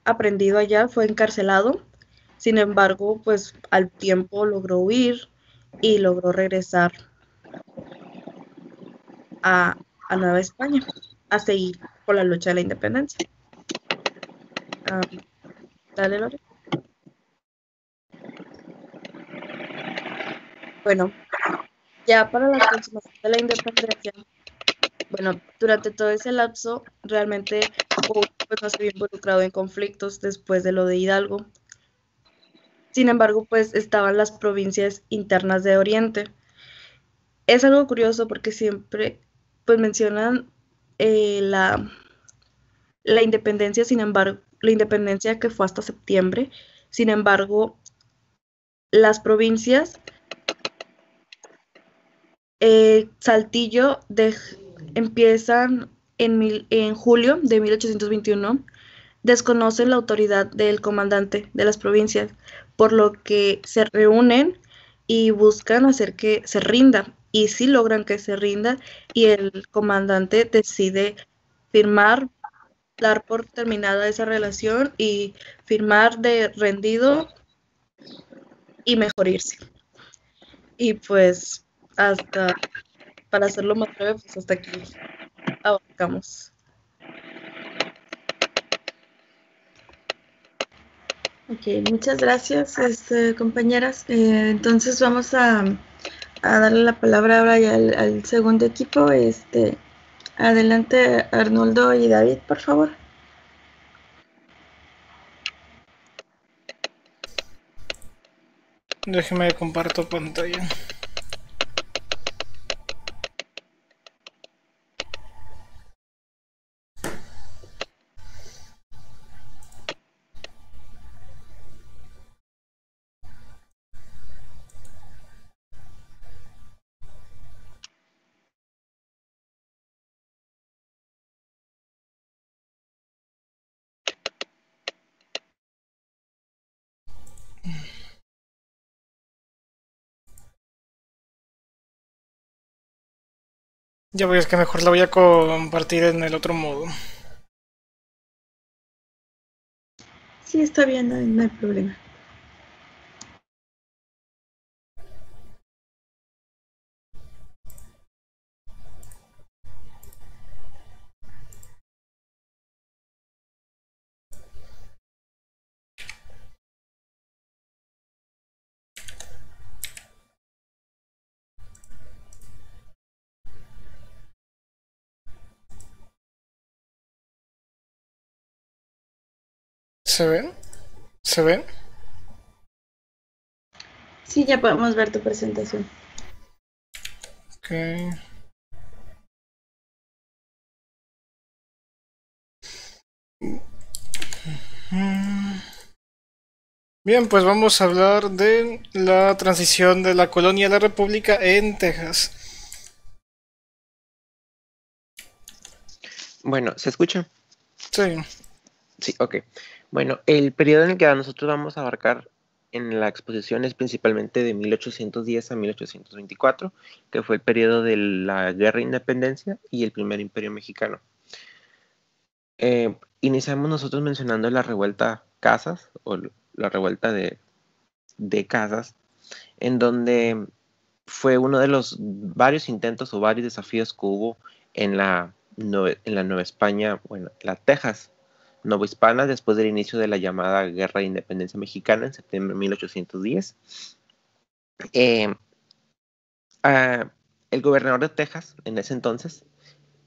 aprehendido allá, fue encarcelado. Sin embargo, pues al tiempo logró huir y logró regresar a Nueva España a seguir con la lucha de la independencia. Dale, Lore. Bueno, ya para la consumación de la independencia, bueno, durante todo ese lapso realmente pues no se vio involucrado en conflictos después de lo de Hidalgo. Sin embargo, pues estaban las provincias internas de Oriente. Es algo curioso porque siempre pues mencionan la independencia, sin embargo, la independencia que fue hasta septiembre. Sin embargo, las provincias, Saltillo empiezan en julio de 1821, desconocen la autoridad del comandante de las provincias, por lo que se reúnen y buscan hacer que se rinda, y sí logran que se rinda, y el comandante decide firmar, dar por terminada esa relación y firmar de rendido y mejor irse. Y pues hasta, para hacerlo más breve, pues hasta aquí abarcamos. Ok, muchas gracias, compañeras. Entonces vamos a darle la palabra ahora ya al segundo equipo. Adelante, Arnoldo y David, por favor. Déjeme comparto pantalla. Ya voy, es que mejor la voy a compartir en el otro modo. Sí, está bien, no hay problema. ¿Se ven? ¿Se ven? Sí, ya podemos ver tu presentación. Ok. Bien, pues vamos a hablar de la transición de la colonia a la república en Texas. Bueno, ¿se escucha? Sí. Sí, ok. Bueno, el periodo en el que nosotros vamos a abarcar en la exposición es principalmente de 1810 a 1824, que fue el periodo de la Guerra de Independencia y el primer Imperio Mexicano. Iniciamos nosotros mencionando la revuelta Casas, o la revuelta de Casas, en donde fue uno de los varios intentos o varios desafíos que hubo en la Nueva España, bueno, la Texas novohispana, después del inicio de la llamada Guerra de Independencia Mexicana en septiembre de 1810. El gobernador de Texas en ese entonces,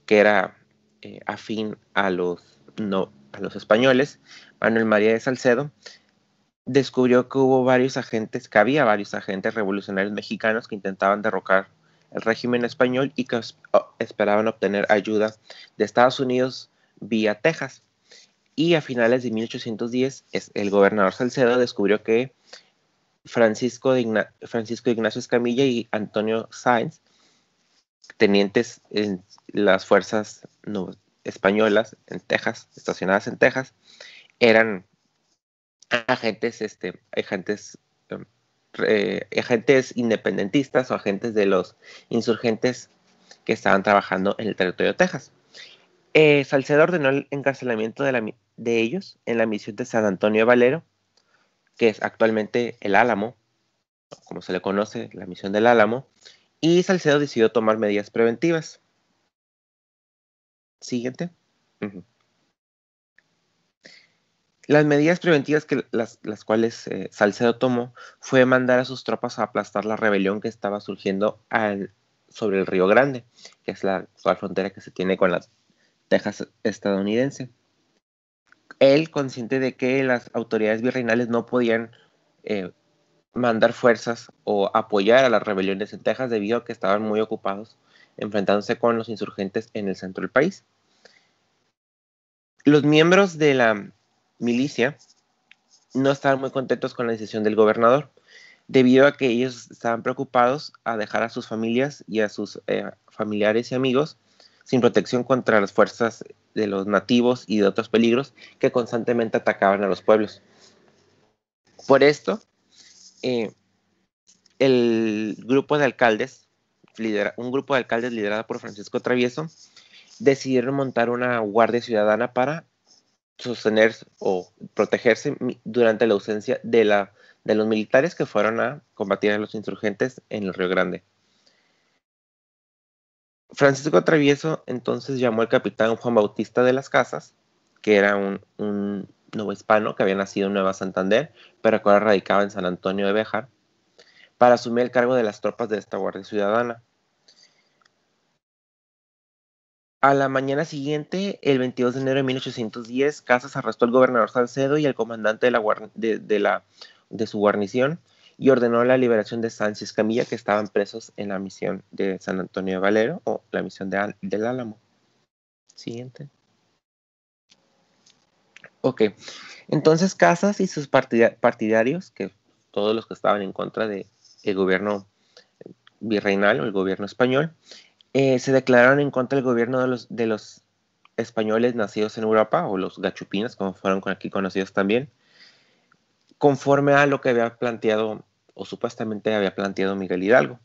que era afín a los españoles, Manuel María de Salcedo, descubrió que había varios agentes revolucionarios mexicanos que intentaban derrocar el régimen español y que esperaban obtener ayuda de Estados Unidos vía Texas. Y a finales de 1810, el gobernador Salcedo descubrió que Francisco Ignacio Escamilla y Antonio Sáenz, tenientes en las fuerzas españolas en Texas, estacionadas en Texas, eran agentes independentistas o agentes de los insurgentes que estaban trabajando en el territorio de Texas. Salcedo ordenó el encarcelamiento de ellos en la misión de San Antonio Valero, que es actualmente el Álamo, como se le conoce, la misión del Álamo, y Salcedo decidió tomar medidas preventivas. Siguiente. Las medidas preventivas que las cuales Salcedo tomó fue mandar a sus tropas a aplastar la rebelión que estaba surgiendo sobre el Río Grande, que es la actual frontera que se tiene con la Texas estadounidense. Él, consciente de que las autoridades virreinales no podían mandar fuerzas o apoyar a las rebeliones en Texas debido a que estaban muy ocupados enfrentándose con los insurgentes en el centro del país. Los miembros de la milicia no estaban muy contentos con la decisión del gobernador, debido a que ellos estaban preocupados a dejar a sus familias y a sus familiares y amigos sin protección contra las fuerzas de los nativos y de otros peligros que constantemente atacaban a los pueblos. Por esto, el grupo de alcaldes, un grupo de alcaldes liderado por Francisco Travieso, decidieron montar una guardia ciudadana para sostener o protegerse durante la ausencia de los militares que fueron a combatir a los insurgentes en el Río Grande. Francisco Travieso entonces llamó al capitán Juan Bautista de las Casas, que era un novohispano que había nacido en Nueva Santander, pero que ahora radicaba en San Antonio de Béjar, para asumir el cargo de las tropas de esta Guardia Ciudadana. A la mañana siguiente, el 22 de enero de 1810, Casas arrestó al gobernador Salcedo y al comandante de su guarnición y ordenó la liberación de Sáenz y Escamilla, que estaban presos en la misión de San Antonio de Valero o la misión del Álamo. Siguiente. Ok, entonces Casas y sus partidarios, que todos los que estaban en contra del gobierno virreinal o el gobierno español, se declararon en contra del gobierno de los españoles nacidos en Europa, o los gachupines, como fueron aquí conocidos también, conforme a lo que había planteado, o supuestamente había planteado Miguel Hidalgo.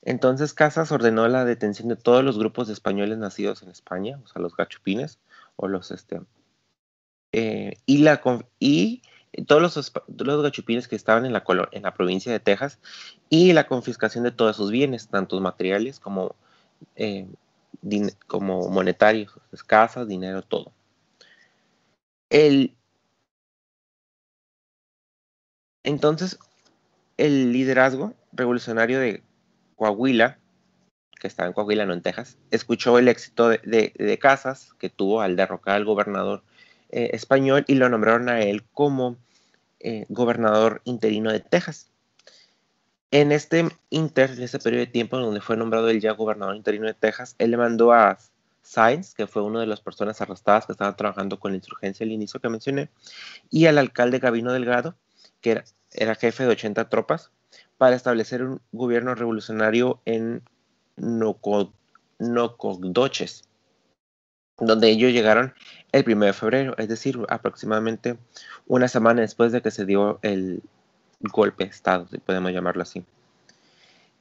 Entonces Casas ordenó la detención de todos los grupos de españoles nacidos en España, o sea, los gachupines, o los y todos los gachupines que estaban en la provincia de Texas, y la confiscación de todos sus bienes, tanto materiales como monetarios, casas, dinero, todo. Entonces, el liderazgo revolucionario de Coahuila, que estaba en Coahuila, no en Texas, escuchó el éxito de Casas, que tuvo al derrocar al gobernador español, y lo nombraron a él como gobernador interino de Texas. En este periodo de tiempo donde fue nombrado él ya gobernador interino de Texas, él le mandó a Sáenz, que fue una de las personas arrestadas que estaban trabajando con la insurgencia al inicio que mencioné, y al alcalde Gabino Delgado, que era jefe de 80 tropas, para establecer un gobierno revolucionario en Nacogdoches, donde ellos llegaron el 1 de febrero, es decir, aproximadamente una semana después de que se dio el golpe de Estado, si podemos llamarlo así.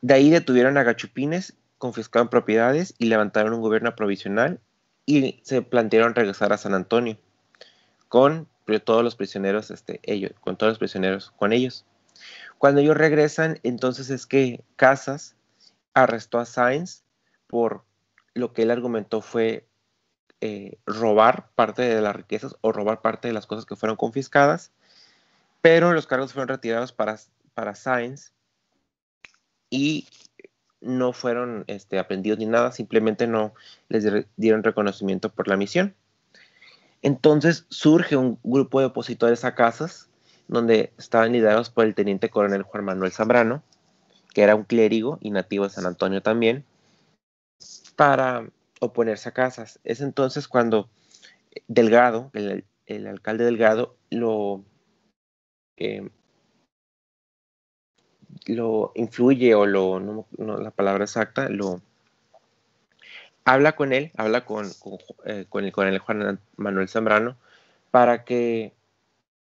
De ahí detuvieron a gachupines, confiscaron propiedades y levantaron un gobierno provisional, y se plantearon regresar a San Antonio con todos los prisioneros, con ellos. Cuando ellos regresan, entonces es que Casas arrestó a Sáenz por lo que él argumentó fue robar parte de las riquezas o robar parte de las cosas que fueron confiscadas, pero los cargos fueron retirados para Sáenz y no fueron aprendidos ni nada, simplemente no les dieron reconocimiento por la misión. Entonces surge un grupo de opositores a Casas, donde estaban liderados por el teniente coronel Juan Manuel Zambrano, que era un clérigo y nativo de San Antonio también, para oponerse a Casas. Es entonces cuando Delgado, el alcalde Delgado, lo influye, o no la palabra exacta, habla con él, con el coronel Juan Manuel Zambrano, para que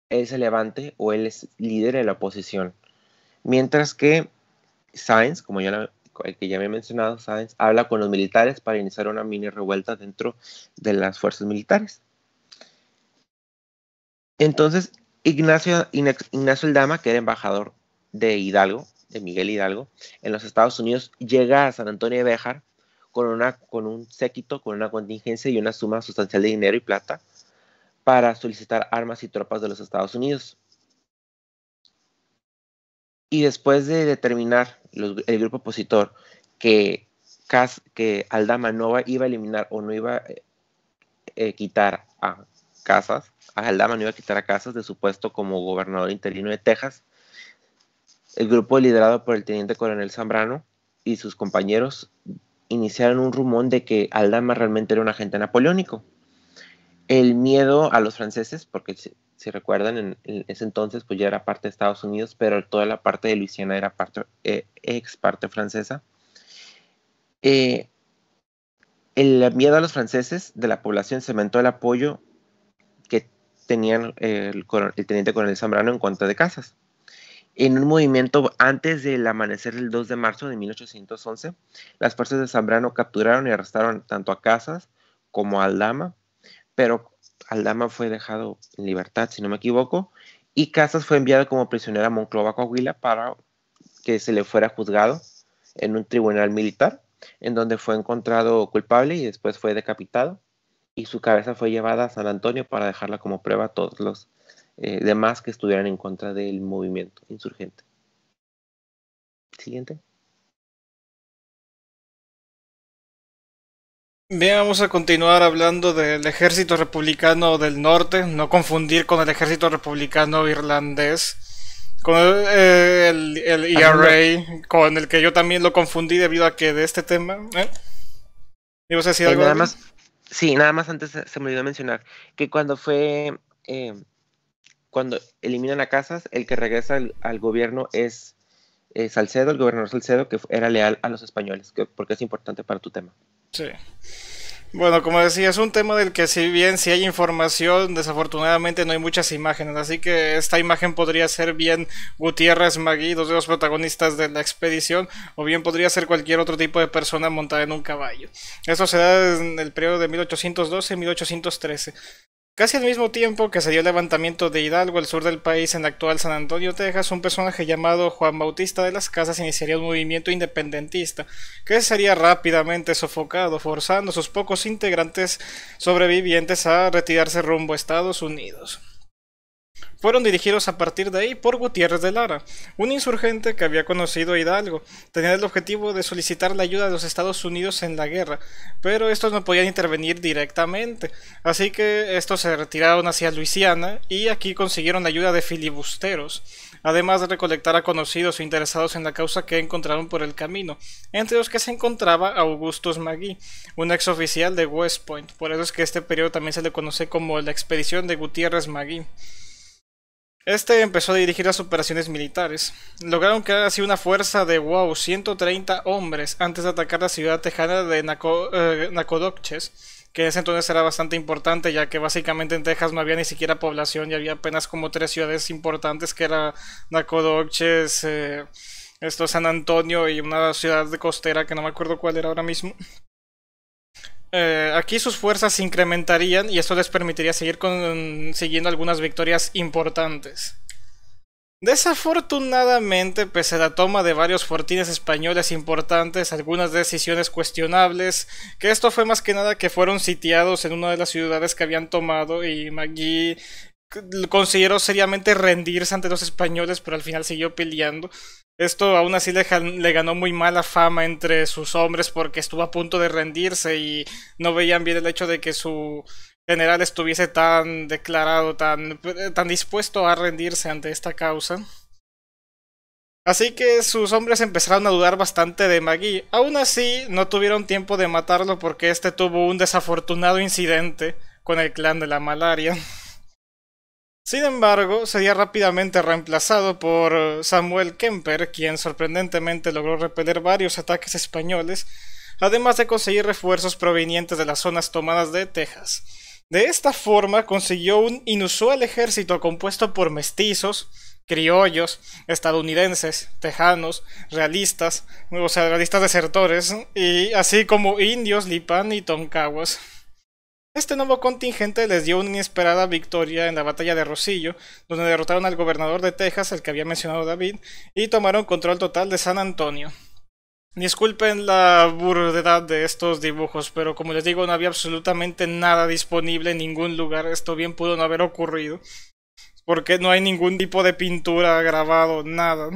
él se levante, o él lidere la oposición. Mientras que Sáenz, el que ya me he mencionado, Sáenz, habla con los militares para iniciar una mini revuelta dentro de las fuerzas militares. Entonces, Ignacio Aldama, que era embajador de Miguel Hidalgo, en los Estados Unidos, llega a San Antonio de Béjar con un séquito, con una contingencia y una suma sustancial de dinero y plata para solicitar armas y tropas de los Estados Unidos. Y después de determinar el grupo opositor que Aldama no iba a eliminar o no iba a quitar a Casas, Aldama no iba a quitar a Casas de su puesto como gobernador interino de Texas, el grupo liderado por el teniente coronel Zambrano y sus compañeros iniciaron un rumor de que Aldama realmente era un agente napoleónico. El miedo a los franceses, porque si recuerdan, en ese entonces pues ya era parte de Estados Unidos, pero toda la parte de Luisiana era ex parte francesa. El miedo a los franceses de la población cementó el apoyo que tenían el teniente coronel Zambrano en contra de Casas. En un movimiento antes del amanecer del 2 de marzo de 1811, las fuerzas de Zambrano capturaron y arrestaron tanto a Casas como a Aldama, pero Aldama fue dejado en libertad, si no me equivoco, y Casas fue enviado como prisionero a Monclova, Coahuila, para que se le fuera juzgado en un tribunal militar, en donde fue encontrado culpable y después fue decapitado, y su cabeza fue llevada a San Antonio para dejarla como prueba a todos los demás que estuvieran en contra del movimiento insurgente. Siguiente. Bien, vamos a continuar hablando del ejército republicano del norte, no confundir con el ejército republicano irlandés, con el ERA, con el que yo también lo confundí debido a que de este tema... ¿Ibas a decir algo? Nada más, sí, nada más antes se me olvidó mencionar que cuando eliminan a Casas, el que regresa al gobierno es Salcedo, el gobernador Salcedo, que era leal a los españoles, porque es importante para tu tema. Sí. Bueno, como decía, es un tema del que si bien sí hay información, desafortunadamente no hay muchas imágenes, así que esta imagen podría ser bien Gutiérrez Magui, dos de los protagonistas de la expedición, o bien podría ser cualquier otro tipo de persona montada en un caballo. Eso se da en el periodo de 1812 y 1813. Casi al mismo tiempo que se dio el levantamiento de Hidalgo, el sur del país, en el actual San Antonio, Texas, un personaje llamado Juan Bautista de las Casas iniciaría un movimiento independentista que sería rápidamente sofocado, forzando a sus pocos integrantes sobrevivientes a retirarse rumbo a Estados Unidos. Fueron dirigidos a partir de ahí por Gutiérrez de Lara, un insurgente que había conocido a Hidalgo. Tenía el objetivo de solicitar la ayuda de los Estados Unidos en la guerra, pero estos no podían intervenir directamente, así que estos se retiraron hacia Luisiana y aquí consiguieron la ayuda de filibusteros, además de recolectar a conocidos o interesados en la causa que encontraron por el camino, entre los que se encontraba Augustus Magui, un exoficial de West Point. Por eso es que este periodo también se le conoce como la expedición de Gutiérrez Magui. Este empezó a dirigir las operaciones militares. Lograron crear así una fuerza de 130 hombres antes de atacar la ciudad tejana de Nacogdoches, que en ese entonces era bastante importante, ya que básicamente en Texas no había ni siquiera población y había apenas como 3 ciudades importantes, que era Nacogdoches, San Antonio y una ciudad de costera que no me acuerdo cuál era ahora mismo. Aquí sus fuerzas se incrementarían y esto les permitiría seguir consiguiendo algunas victorias importantes. Desafortunadamente, pese a la toma de varios fortines españoles importantes, algunas decisiones cuestionables, que esto fue más que nada que fueron sitiados en una de las ciudades que habían tomado, y Magui consideró seriamente rendirse ante los españoles, pero al final siguió peleando. Esto aún así le ganó muy mala fama entre sus hombres porque estuvo a punto de rendirse y no veían bien el hecho de que su general estuviese tan declarado, tan dispuesto a rendirse ante esta causa. Así que sus hombres empezaron a dudar bastante de Magui. Aún así, no tuvieron tiempo de matarlo porque este tuvo un desafortunado incidente con el clan de la malaria. Sin embargo, sería rápidamente reemplazado por Samuel Kemper, quien sorprendentemente logró repeler varios ataques españoles, además de conseguir refuerzos provenientes de las zonas tomadas de Texas. De esta forma consiguió un inusual ejército compuesto por mestizos, criollos, estadounidenses, tejanos, realistas, realistas desertores, y así como indios, Lipan y Tonkawas. Este nuevo contingente les dio una inesperada victoria en la batalla de Rosillo, donde derrotaron al gobernador de Texas, el que había mencionado David, y tomaron control total de San Antonio. Disculpen la burvedad de estos dibujos, pero como les digo, no había absolutamente nada disponible en ningún lugar. Esto bien pudo no haber ocurrido, porque no hay ningún tipo de pintura, grabado, nada.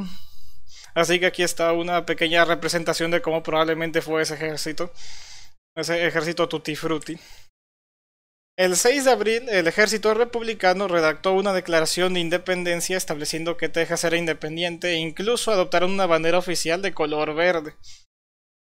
Así que aquí está una pequeña representación de cómo probablemente fue ese ejército tutti frutti. El 6 de abril, el ejército republicano redactó una declaración de independencia estableciendo que Texas era independiente e incluso adoptaron una bandera oficial de color verde.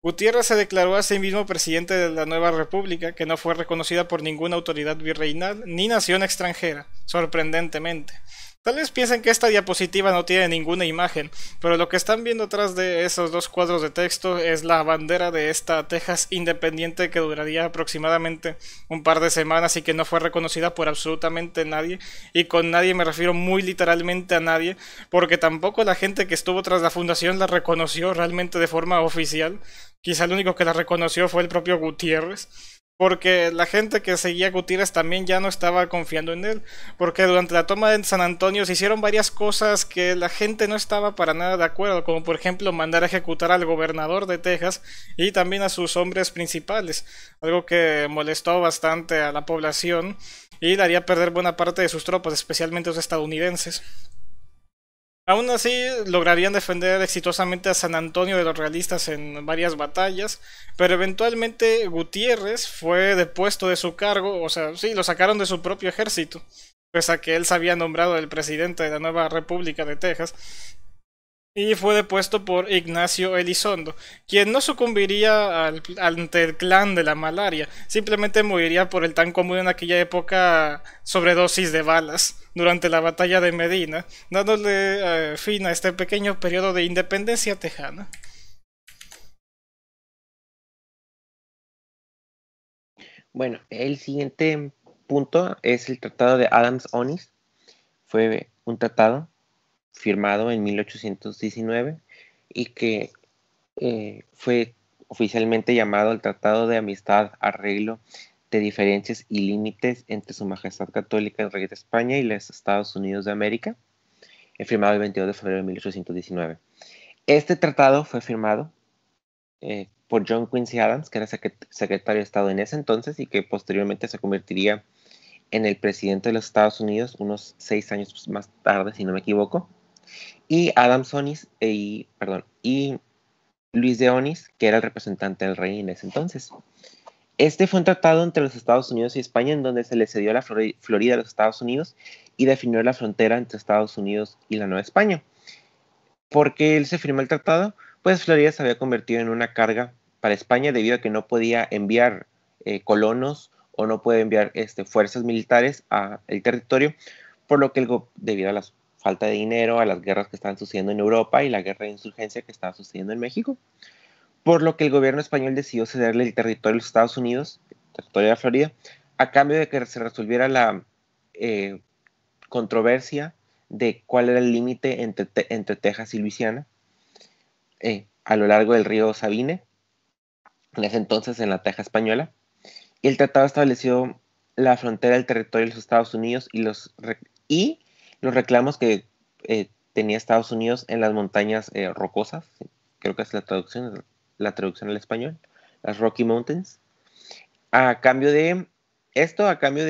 Gutiérrez se declaró a sí mismo presidente de la nueva república, que no fue reconocida por ninguna autoridad virreinal ni nación extranjera, sorprendentemente. Tal vez piensen que esta diapositiva no tiene ninguna imagen, pero lo que están viendo atrás de esos dos cuadros de texto es la bandera de esta Texas independiente que duraría aproximadamente un par de semanas y que no fue reconocida por absolutamente nadie. Y con nadie me refiero muy literalmente a nadie, porque tampoco la gente que estuvo tras la fundación la reconoció realmente de forma oficial. Quizá el único que la reconoció fue el propio Gutiérrez. Porque la gente que seguía a Gutiérrez también ya no estaba confiando en él. Porque durante la toma de San Antonio se hicieron varias cosas que la gente no estaba para nada de acuerdo. Como por ejemplo mandar a ejecutar al gobernador de Texas y también a sus hombres principales. Algo que molestó bastante a la población y le haría perder buena parte de sus tropas, especialmente los estadounidenses. Aún así, lograrían defender exitosamente a San Antonio de los realistas en varias batallas, pero eventualmente Gutiérrez fue depuesto de su cargo, o sea, sí, lo sacaron de su propio ejército, pese a que él se había nombrado el presidente de la nueva República de Texas, y fue depuesto por Ignacio Elizondo, quien no sucumbiría ante el clan de la malaria, simplemente moriría por el tan común en aquella época sobredosis de balas durante la batalla de Medina, dándole fin a este pequeño periodo de independencia tejana. Bueno, el siguiente punto es el Tratado de Adams-Onis. Fue un tratado firmado en 1819 y que fue oficialmente llamado el Tratado de Amistad, Arreglo de Diferencias y Límites entre Su Majestad Católica el Rey de España y los Estados Unidos de América, firmado el 22 de febrero de 1819. Este tratado fue firmado por John Quincy Adams, que era secretario de Estado en ese entonces y que posteriormente se convertiría en el presidente de los Estados Unidos unos 6 años más tarde, si no me equivoco. Y Adams-Onis y Luis de Onis, que era el representante del rey en ese entonces. Este fue un tratado entre los Estados Unidos y España en donde se le cedió la Florida a los Estados Unidos y definió la frontera entre Estados Unidos y la Nueva España. ¿Por qué él se firmó el tratado? Pues Florida se había convertido en una carga para España debido a que no podía enviar colonos o no puede enviar fuerzas militares al territorio, por lo que debido a la falta de dinero, a las guerras que estaban sucediendo en Europa y la guerra de insurgencia que estaba sucediendo en México, por lo que el gobierno español decidió cederle el territorio a los Estados Unidos, el territorio de la Florida, a cambio de que se resolviera la controversia de cuál era el límite entre Texas y Luisiana a lo largo del río Sabine, en ese entonces en la Texas española. Y el tratado estableció la frontera del territorio de los Estados Unidos y los reclamos que tenía Estados Unidos en las montañas rocosas, creo que es la traducción al español, las Rocky Mountains, a cambio de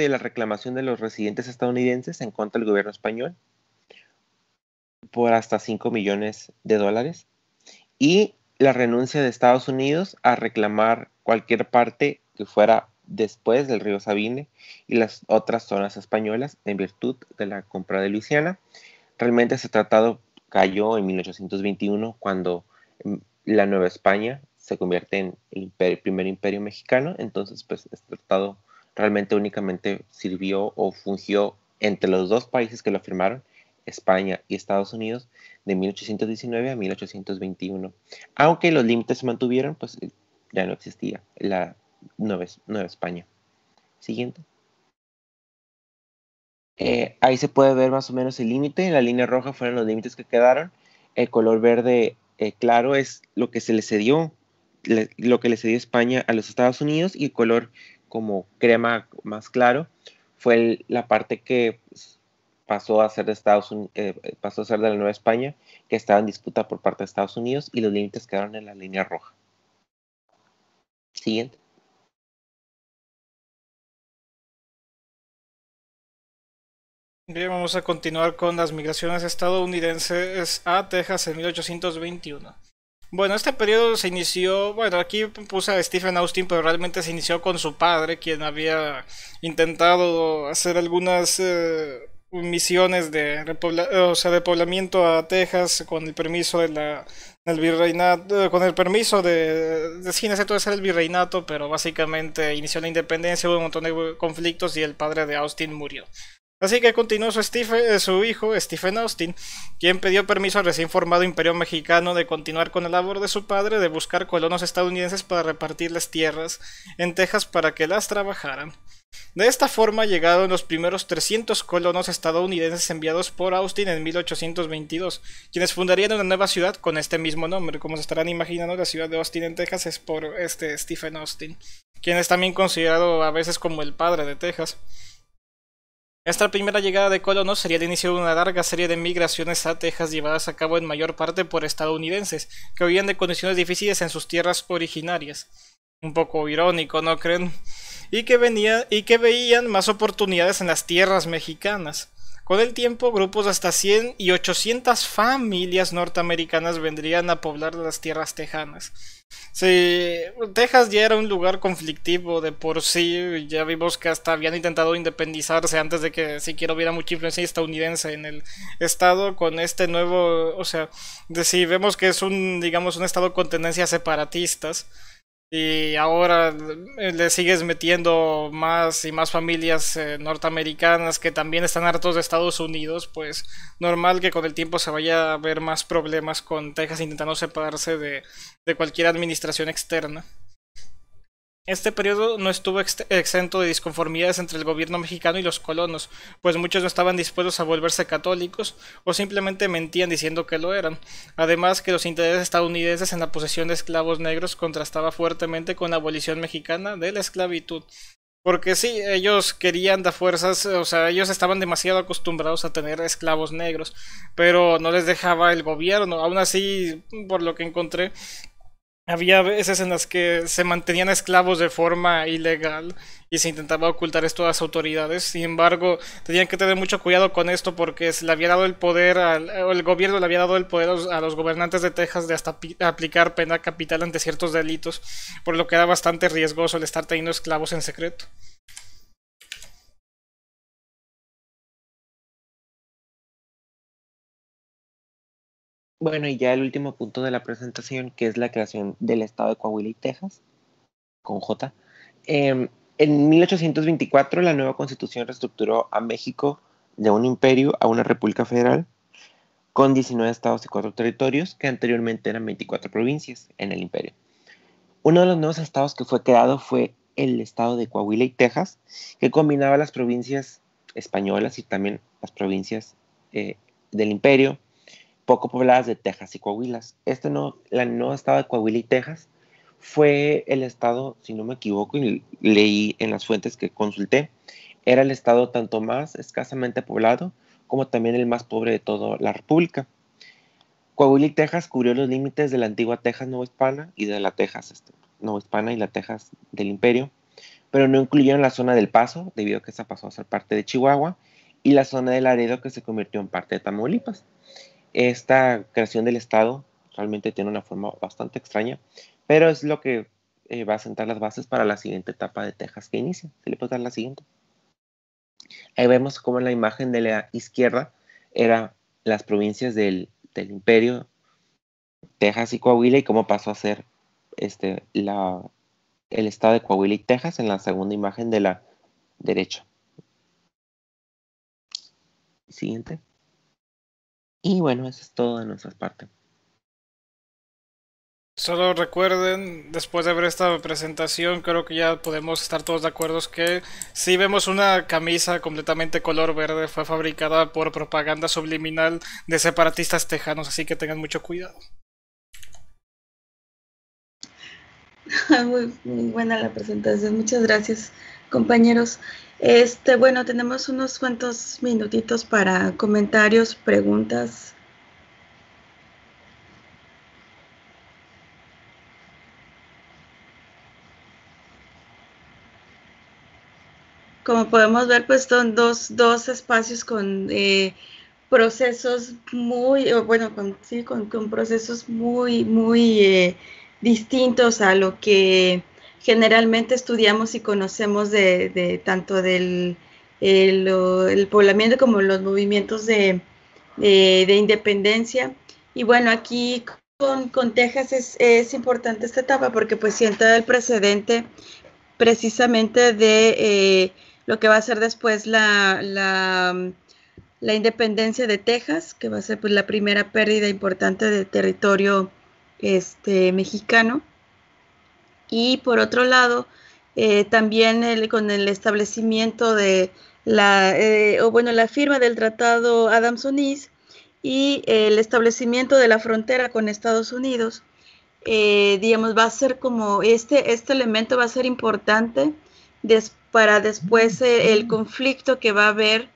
la reclamación de los residentes estadounidenses en contra del gobierno español por hasta $5 millones y la renuncia de Estados Unidos a reclamar cualquier parte que fuera después del río Sabine y las otras zonas españolas en virtud de la compra de Luisiana. Realmente ese tratado cayó en 1821 cuando la Nueva España se convierte en el primer imperio mexicano. Entonces pues este tratado realmente únicamente sirvió o fungió entre los dos países que lo firmaron, España y Estados Unidos, de 1819 a 1821. Aunque los límites se mantuvieron, pues ya no existía la Nueva España. Siguiente. Ahí se puede ver más o menos el límite. La línea roja fueron los límites que quedaron. El color verde claro es lo que se le cedió, lo que le cedió España a los Estados Unidos, y el color como crema más claro fue la parte que pasó a ser de pasó a ser de la Nueva España, que estaba en disputa por parte de Estados Unidos, y los límites quedaron en la línea roja. Siguiente. Bien, vamos a continuar con las migraciones estadounidenses a Texas en 1821. Bueno, este periodo se inició, bueno, aquí puse a Stephen Austin, pero realmente se inició con su padre, quien había intentado hacer algunas misiones de poblamiento a Texas con el permiso del virreinato, con el permiso sí, en ese entonces era el virreinato, pero básicamente inició la independencia, hubo un montón de conflictos y el padre de Austin murió. Así que continuó su hijo, Stephen Austin, quien pidió permiso al recién formado Imperio Mexicano de continuar con la labor de su padre de buscar colonos estadounidenses para repartirles tierras en Texas para que las trabajaran. De esta forma llegaron los primeros 300 colonos estadounidenses enviados por Austin en 1822, quienes fundarían una nueva ciudad con este mismo nombre. Como se estarán imaginando, la ciudad de Austin en Texas es por Stephen Austin, quien es también considerado a veces como el padre de Texas. Esta primera llegada de colonos sería el inicio de una larga serie de migraciones a Texas llevadas a cabo en mayor parte por estadounidenses, que huían de condiciones difíciles en sus tierras originarias. Un poco irónico, ¿no creen? Y que veían más oportunidades en las tierras mexicanas. Con el tiempo, grupos de hasta 100 y 800 familias norteamericanas vendrían a poblar las tierras tejanas. Sí, Texas ya era un lugar conflictivo de por sí. Ya vimos que hasta habían intentado independizarse antes de que siquiera hubiera mucha influencia estadounidense en el estado. Con este nuevo, o sea, si vemos que es un estado con tendencias separatistas, y ahora le sigues metiendo más y más familias norteamericanas que también están hartos de Estados Unidos, pues normal que con el tiempo se vaya a ver más problemas con Texas intentando separarse de cualquier administración externa. Este periodo no estuvo exento de disconformidades entre el gobierno mexicano y los colonos, pues muchos no estaban dispuestos a volverse católicos o simplemente mentían diciendo que lo eran. Además que los intereses estadounidenses en la posesión de esclavos negros contrastaba fuertemente con la abolición mexicana de la esclavitud. Porque sí, ellos querían de fuerzas, o sea, ellos estaban demasiado acostumbrados a tener esclavos negros, pero no les dejaba el gobierno. Aún así, por lo que encontré, había veces en las que se mantenían esclavos de forma ilegal y se intentaba ocultar esto a las autoridades. Sin embargo, tenían que tener mucho cuidado con esto porque se le había dado el poder, o el gobierno le había dado el poder a los gobernantes de Texas de hasta aplicar pena capital ante ciertos delitos, por lo que era bastante riesgoso el estar teniendo esclavos en secreto. Bueno, y ya el último punto de la presentación, que es la creación del estado de Coahuila y Texas, con J. En 1824 la nueva constitución reestructuró a México de un imperio a una república federal con 19 estados y 4 territorios, que anteriormente eran 24 provincias en el imperio. Uno de los nuevos estados que fue creado fue el estado de Coahuila y Texas, que combinaba las provincias españolas y también las provincias del imperio, poco pobladas de Texas y Coahuila. El nuevo estado de Coahuila y Texas fue el estado, si no me equivoco, y leí en las fuentes que consulté, era el estado tanto más escasamente poblado como también el más pobre de toda la república. Coahuila y Texas cubrió los límites de la antigua Texas Nueva Hispana y de la Texas Nueva Hispana y la Texas del imperio, pero no incluyeron la zona del Paso, debido a que esa pasó a ser parte de Chihuahua, y la zona de Laredo, que se convirtió en parte de Tamaulipas. Esta creación del estado realmente tiene una forma bastante extraña, pero es lo que va a sentar las bases para la siguiente etapa de Texas que inicia. ¿Se le puede dar la siguiente? Ahí vemos cómo en la imagen de la izquierda eran las provincias del imperio, Texas y Coahuila, y cómo pasó a ser el estado de Coahuila y Texas en la segunda imagen de la derecha. Siguiente. Y bueno, eso es todo de nuestra parte. Solo recuerden, después de ver esta presentación, creo que ya podemos estar todos de acuerdo que si vemos una camisa completamente color verde, fue fabricada por propaganda subliminal de separatistas tejanos, así que tengan mucho cuidado. Muy buena la presentación, muchas gracias, compañeros. Bueno, tenemos unos cuantos minutitos para comentarios, preguntas. Como podemos ver, pues son dos espacios con procesos muy, con procesos muy distintos a lo que generalmente estudiamos y conocemos de tanto del el poblamiento como los movimientos de independencia. Y bueno, aquí con Texas es importante esta etapa porque pues sienta el precedente precisamente de lo que va a ser después la independencia de Texas, que va a ser pues la primera pérdida importante de territorio mexicano. Y por otro lado, también con el establecimiento de la firma del Tratado Adams-Onís y el establecimiento de la frontera con Estados Unidos, digamos, va a ser como este elemento va a ser importante para después el conflicto que va a haber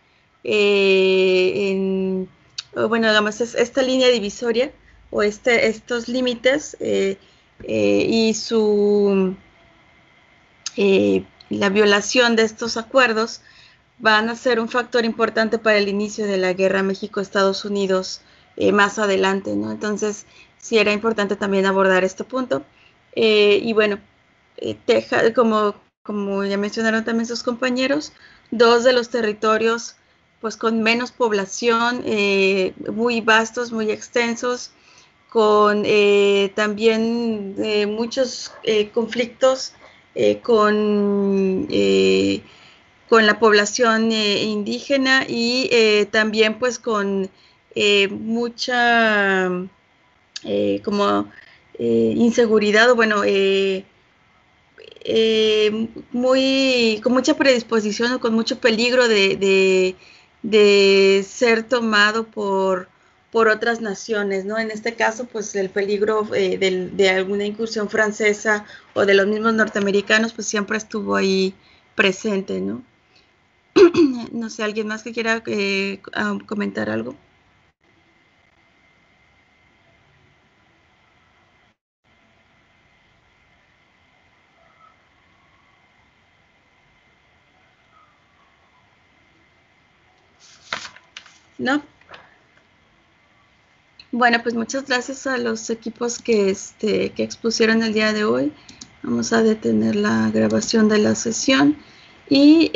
digamos, esta línea divisoria o estos límites y la violación de estos acuerdos van a ser un factor importante para el inicio de la guerra México-Estados Unidos más adelante, ¿no? Entonces, sí era importante también abordar este punto. Y bueno, Texas, como ya mencionaron también sus compañeros, 2 de los territorios pues con menos población, muy vastos, muy extensos, con también muchos conflictos con la población indígena y también pues con mucha inseguridad, o bueno, con mucha predisposición o con mucho peligro de ser tomado por otras naciones, ¿no? En este caso, pues el peligro de alguna incursión francesa o de los mismos norteamericanos, pues siempre estuvo ahí presente, ¿no? No sé, ¿alguien más que quiera comentar algo? ¿No? Bueno, pues muchas gracias a los equipos que expusieron el día de hoy. Vamos a detener la grabación de la sesión y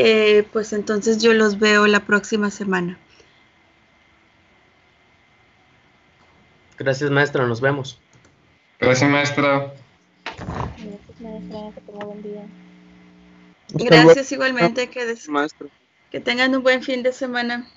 pues entonces yo los veo la próxima semana. Gracias, maestra, nos vemos. Gracias, maestra. Gracias, maestra, que tenga buen día. Gracias igualmente, Maestro. que tengan un buen fin de semana.